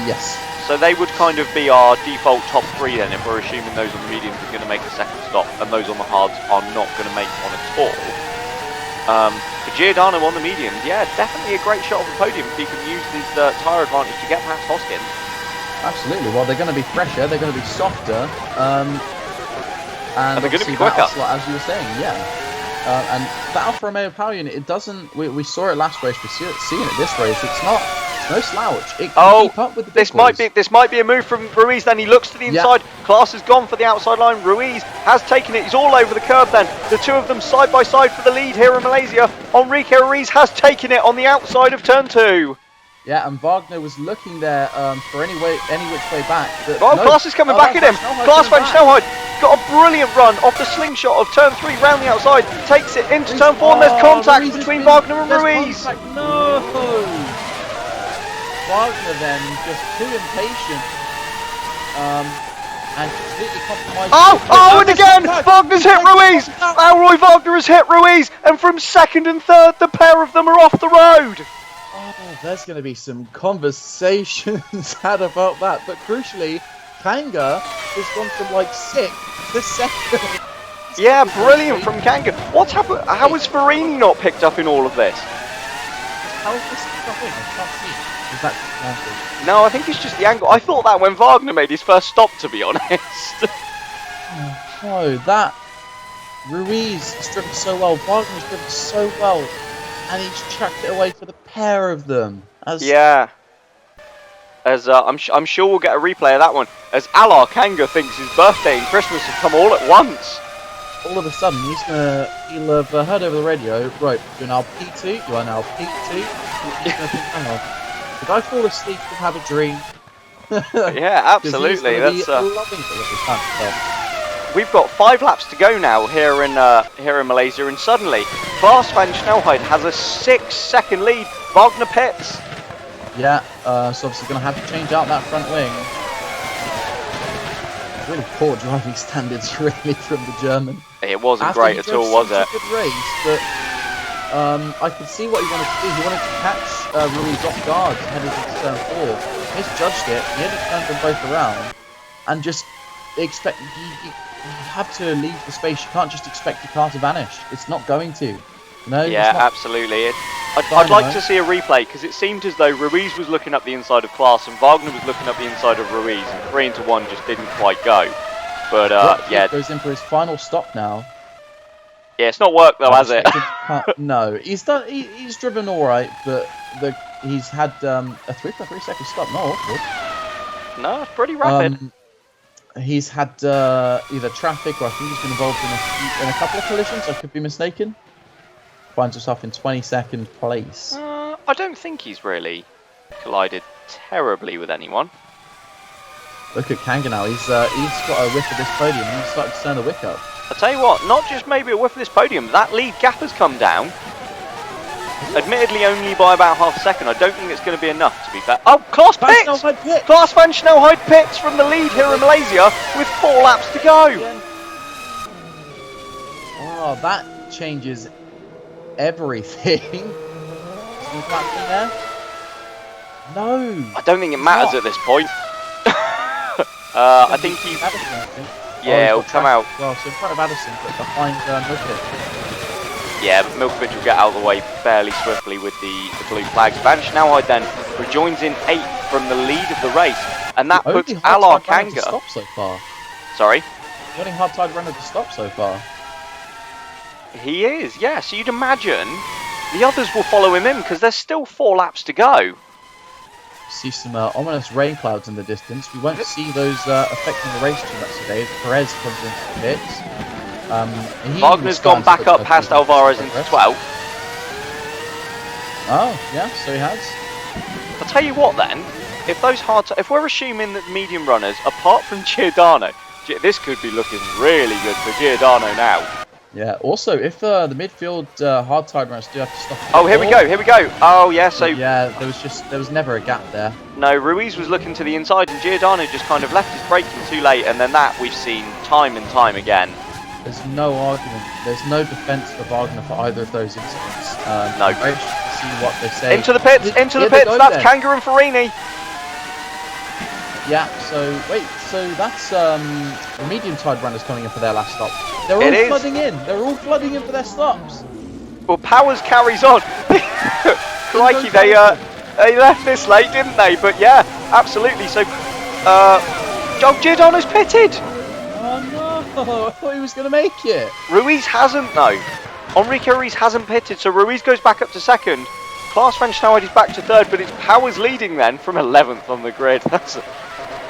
Yes. So they would kind of be our default top 3 then, if we're assuming those on the mediums are going to make a second stop and those on the hards are not going to make one at all. For Giordano on the mediums, yeah, definitely a great shot of the podium if he can use his tyre advantage to get past Hoskins. Absolutely. Well, they're going to be fresher, they're going to be softer, and they're going to be quicker. As you were saying, yeah. And the Alfa Romeo power unit, it doesn't. We saw it last race. We're seeing it this race. It's no slouch. It can keep up with the big boys. This might be a move from Ruiz. Then he looks to the inside. Klaas has gone for the outside line. Ruiz has taken it. He's all over the curb. Then the two of them side by side for the lead here in Malaysia. Enrique Ruiz has taken it on the outside of turn 2. Yeah, and Wagner was looking there for any which way back. Oh, no. Klaas is coming back at him. Klaas van Snelheid got a brilliant run off the slingshot of turn 3 round the outside. Takes it into turn 4 and there's contact between Wagner and Ruiz. No! Wagner then just too impatient and completely compromised. And again! Wagner's hit Ruiz! Alroy Wagner has hit Ruiz, and from second and third, the pair of them are off the road. Oh, there's going to be some conversations had about that. But crucially, Kanga has gone from like 6th to 2nd. Yeah, brilliant from Kanga. What's happened? How was Farini not picked up in all of this? How is this stopping? I can't see. Is that just the angle? No, I think it's just the angle. I thought that when Wagner made his first stop, to be honest. No, that Ruiz has driven so well. Wagner's driven so well. And he's tracked it away for the pair of them. Yeah. As I'm sure we'll get a replay of that one. As Alar Kanga thinks his birthday and Christmas have come all at once. All of a sudden, he'll have heard over the radio, right, you're now P2, you are now P2. He's going to think, hang on, did I fall asleep and have a dream? Yeah, absolutely. That's loving it with his fancy. We've got 5 laps to go now here in Malaysia, and suddenly Klaas van Snelheid has a 6-second lead. Wagner pits. Yeah, so obviously going to have to change out that front wing. Really poor driving standards, really, from the German. It wasn't great at all, was it? It was a good race, but I could see what he wanted to do. He wanted to catch Ruiz off guard headed into turn 4. Misjudged it. He had to turn them both around, and just expect. You have to leave the space. You can't just expect your car to vanish. It's not going to. No. Yeah, absolutely. I'd like to see a replay, because it seemed as though Ruiz was looking up the inside of Klaas and Wagner was looking up the inside of Ruiz, and 3 into 1 just didn't quite go. But yeah, goes in for his final stop now. Yeah, it's not worked though, has it? No, he's done. He's driven all right, but he's had a 3.3 second stop. Not awkward. No, it's pretty rapid. He's had either traffic, or I think he's been involved in a couple of collisions. I could be mistaken. Finds himself in 22nd place. I don't think he's really collided terribly with anyone. Look at Kanga now. He's got a whiff of this podium, and he's starting to turn the wick up. I'll tell you what, not just maybe a whiff of this podium, that lead gap has come down. Admittedly only by about half a second. I don't think it's going to be enough, to be fair. Oh, Klaas pits! Klaas van Snelheid pits from the lead here in Malaysia with 4 laps to go. Oh, that changes everything. Is that there? No. I don't think it matters at this point. I think he... Yeah, it'll come out. Well, so in front of Addison, but behind Milkovic. Yeah, but Milkovic will get out of the way fairly swiftly with the blue flags. Van Snelheid then rejoins in 8th from the lead of the race, and that puts Alar Kanga... Stop so far. Sorry? The only hard-tied runner to stop so far. He is, yeah. So you'd imagine the others will follow him in, because there's still 4 laps to go. See some ominous rain clouds in the distance. We won't see those affecting the race too much today. Perez comes into the pits. Wagner's gone back up past Alvarez into 12th. Oh, yeah, so he has. I'll tell you what then, if we're assuming that the medium runners, apart from Giordano, this could be looking really good for Giordano now. Yeah, also, if the midfield hard-tied runners do have to stop... Oh, here we go. Oh, yeah, so... Yeah, there was never a gap there. No, Ruiz was looking to the inside, and Giordano just kind of left his braking too late, and then that we've seen time and time again. There's no argument. There's no defence for Wagner for either of those incidents. No. Very interested to see what they say. Into the pits, that's Kanga and Farini. Yeah, so that's the medium-tide runners coming in for their last stop. They're all flooding in. They're all flooding in for their stops. Well, Powers carries on. Crikey, they left this late, didn't they? But yeah, absolutely. So, Giordano's pitted. Oh no! I thought he was going to make it. Ruiz hasn't though. Enrique Ruiz hasn't pitted, so Ruiz goes back up to second. Klaas van Snelheid is back to third, but it's Powers leading then from 11th on the grid. That's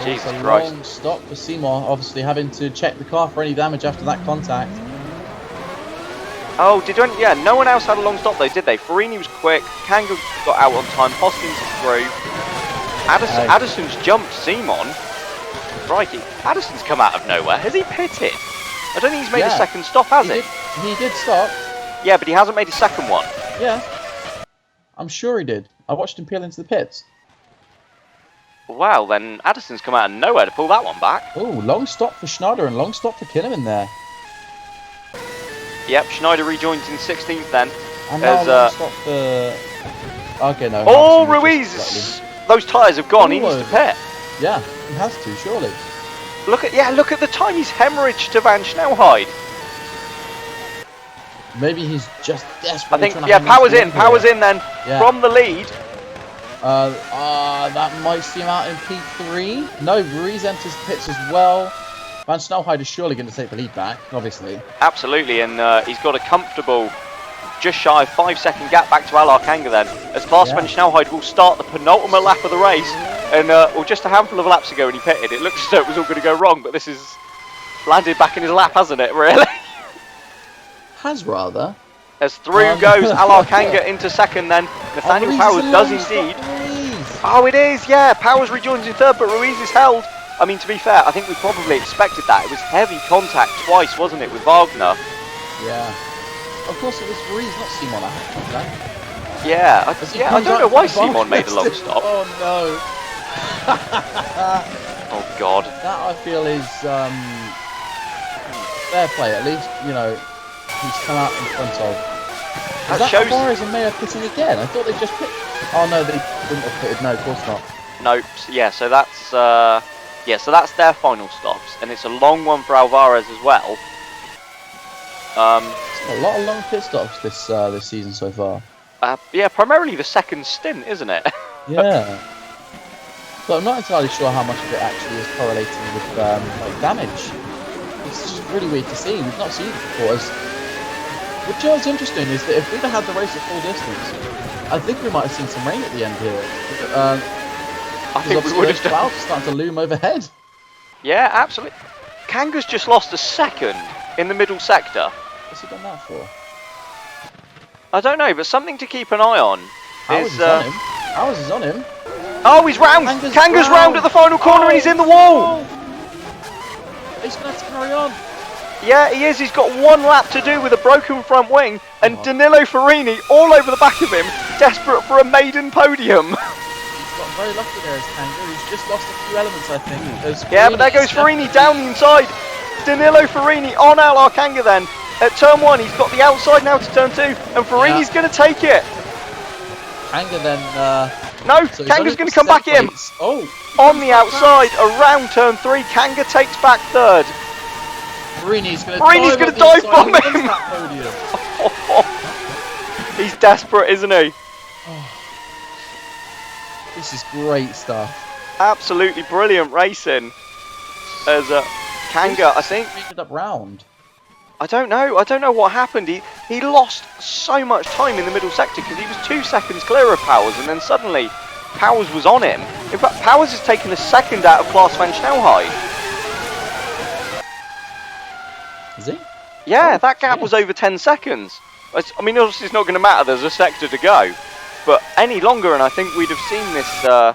Jesus It's a Christ. long stop for Seymour, obviously having to check the car for any damage after that contact. Oh, yeah, no one else had a long stop though, did they? Farini was quick, Kanga got out on time, Hoskins is through. Addison's jumped Simon. Crikey, Addison's come out of nowhere. Has he pitted? I don't think he's made a second stop, has he? He did stop. Yeah, but he hasn't made a second one. Yeah. I'm sure he did. I watched him peel into the pits. Wow, then Addison's come out of nowhere to pull that one back. Oh, long stop for Schneider and long stop for Kinnaman there. Yep, Schneider rejoins in 16th then. And now long stop for... Okay, no. Oh, Ruiz! Those tyres have gone. He needs to pit. Yeah, he has to, surely. Look at the time he's hemorrhaged to Van Snelheid. Maybe he's just desperate. I think, Powers in then, from the lead. That might see him out in P3. No, Ruiz enters pits as well. Van Snelheid is surely going to take the lead back, obviously. Absolutely, and he's got a comfortable, just shy of 5-second gap back to Alar Kanga then, as Klaas van Snelheid will start the penultimate lap of the race. And just a handful of laps ago when he pitted, it looked as though it was all going to go wrong, but this has landed back in his lap, hasn't it, really? Has rather. As through goes Alar Kanga into second then. Nathaniel Powers does indeed. Oh, it is, yeah. Powers rejoins in third, but Ruiz is held. I mean, to be fair, I think we probably expected that. It was heavy contact twice, wasn't it, with Wagner? Yeah. Of course, it was Ruiz, not Simon. Yeah, I don't know why Simon made a long stop. Oh, no. Oh, God. That, I feel, is fair play. At least, you know, he's come out in front of. That shows Alvarez and Mayer pitting again. I thought they just pit. Oh no, they didn't have pitted. No, of course not. Nope. Yeah, so that's their final stops, and it's a long one for Alvarez as well. It's a lot of long pit stops this season so far. Yeah, primarily the second stint, isn't it? Yeah. But I'm not entirely sure how much of it actually is correlating with like damage. It's just really weird to see. We've not seen it before. But you know what's interesting is that if we'd have had the race at full distance, I think we might have seen some rain at the end here. I think we would have done. Clouds starting to loom overhead. Yeah, absolutely. Kanga's just lost a second in the middle sector. What's he done that for? I don't know, but something to keep an eye on. Powers is on him. Powers is on him. Oh, he's round! Kanga's round at the final corner and he's in the wall! He's going to have to carry on. Yeah, he is. He's got one lap to do with a broken front wing, and Danilo Farini all over the back of him, desperate for a maiden podium. He's got very lucky there as Kanga. He's just lost a few elements, I think. Yeah, but there goes Farini down the inside. Danilo Farini on Alar Kanga then. At turn 1, he's got the outside now to turn 2, and Farini's going to take it. Kanga then... No, so Kanga's going to come back in. Oh, on the outside, around turn 3, Kanga takes back third. Farini's going to dive bomb him. He's desperate, isn't he? Oh. This is great stuff. Absolutely brilliant racing. As Kanga, I think. Ended up round. I don't know what happened. He lost so much time in the middle sector because he was 2 seconds clear of Powers, and then suddenly Powers was on him. In fact, Powers has taken a second out of Klaas van Snelheid. Is he? Yeah, that gap was over 10 seconds. I mean, obviously it's not going to matter, there's a sector to go. But any longer, and I think we'd have seen this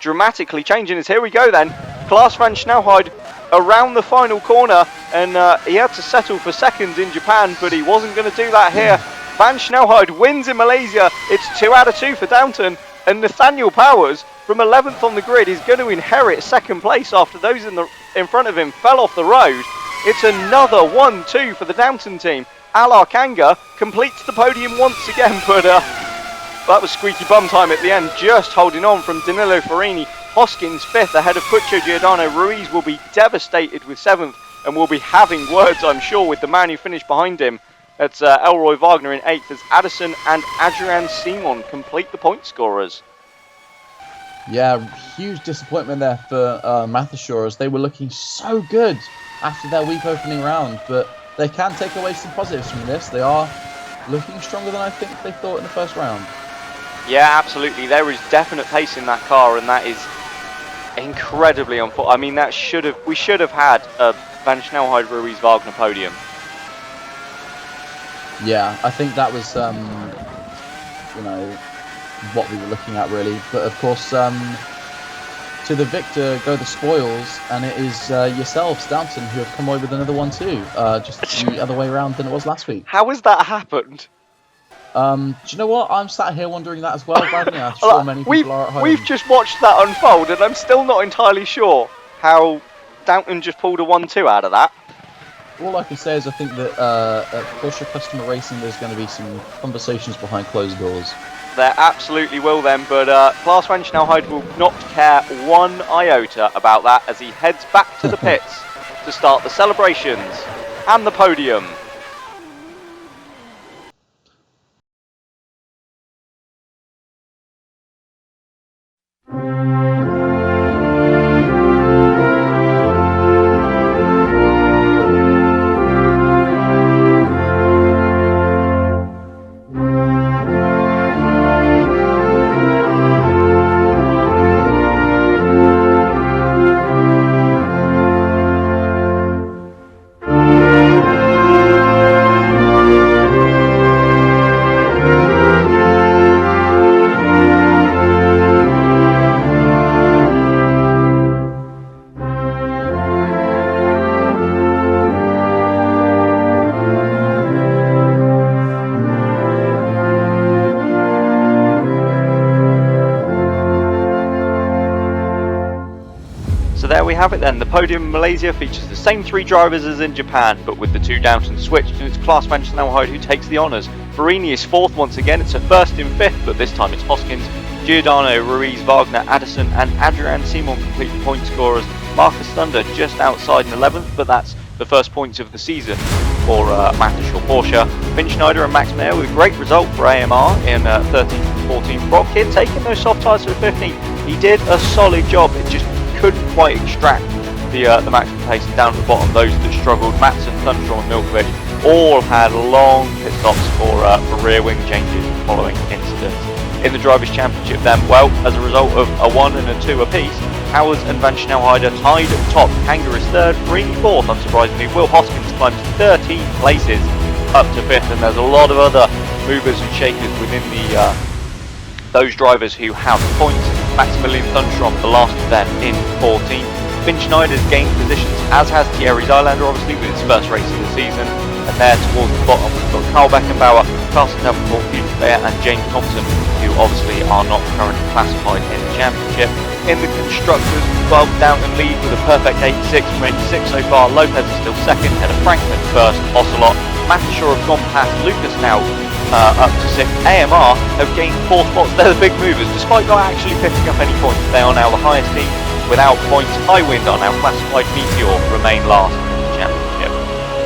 dramatically changing. As here we go then. Klaas van Snelheid around the final corner, and he had to settle for seconds in Japan, but he wasn't going to do that here. Van Snelheid wins in Malaysia. It's 2 out of 2 for Downton, and Nathaniel Powers from 11th on the grid is going to inherit second place after those in front of him fell off the road. It's another 1-2 for the Downton team. Alar Kanga completes the podium once again, but that was squeaky bum time at the end, just holding on from Danilo Farini. Hoskins 5th ahead of Puccio Giordano. Ruiz will be devastated with 7th and will be having words, I'm sure, with the man who finished behind him. That's Elroy Wagner in 8th as Addison and Adrian Simon complete the point scorers. Yeah, huge disappointment there for Mathasure, as they were looking so good after their weak opening round, but they can take away some positives from this. They are looking stronger than I think they thought in the first round. Yeah, absolutely. There is definite pace in that car, and that is incredibly unfortunate. I mean, we should have had a Van Schnellheid Ruiz Wagner podium. Yeah, I think that was what we were looking at really. But of course, to the victor go the spoils, and it is yourselves, Downton, who have come away with another one too. Just the other way around than it was last week. How has that happened? Do you know what? I'm sat here wondering that as well, Bradley. I'm sure many people are at home. We've just watched that unfold, and I'm still not entirely sure how Downton just pulled a 1-2 out of that. All I can say is I think that at Porsche Customer Racing there's going to be some conversations behind closed doors. There absolutely will then, but Klaas Van Schnellheid will not care one iota about that as he heads back to the pits to start the celebrations and the podium. So there we have it then. The podium in Malaysia features the same 3 drivers as in Japan, but with the 2 Downtons switched, and it's Klaas Van Schnellheid who takes the honours. Barini is 4th once again, it's a 1st and 5th, but this time it's Hoskins. Giordano, Ruiz, Wagner, Addison and Adrian Simon complete the point scorers. Marcus Thunder just outside in 11th, but that's the first points of the season for Mattishaw Porsche. Finn Schneider and Max Mayer with a great result for AMR in 13th and 14th. Rob Kidd taking those soft tyres for 15th. He did a solid job, it just couldn't quite extract the maximum pace down at the bottom. Those that struggled, Matson, Thunderstrom and Milkovic, all had long pit stops for rear wing changes following incidents. In the Drivers' Championship then, well, as a result of a 1 and a 2 apiece, Howes and Van Schnellheid are tied at the top. Hanger is 3rd, Barini 4th, unsurprisingly. Will Hoskins climbs 13 places up to 5th, and there's a lot of other movers and shakers within those drivers who have points. Maximilian Thunderstrom, the last of them, in 14th. Finn Schneider's gained positions, as has Thierry Zylander, obviously, with his first race of the season. And there towards the bottom, we've got Carl Beckenbauer, Carson Davenport, Peter Bayer and James Thompson, who obviously are not currently classified in the championship. In the constructors, 12 down and lead with a perfect 86 from 86 so far. Lopez is still 2nd, ahead of Franklin 1st, Ocelot. Mattishaw have gone past Lucas now up to 6th. AMR have gained 4 spots. They're the big movers, despite not actually picking up any points. They are now the highest team without points. Highwind are now classified. Meteor remain last in the championship.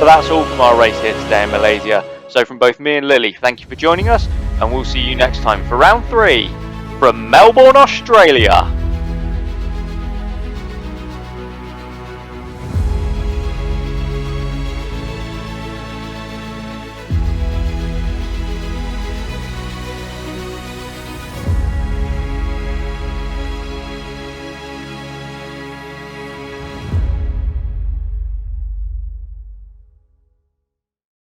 But that's all from our race here today in Malaysia. So from both me and Lily, thank you for joining us, and we'll see you next time for round 3 from Melbourne, Australia.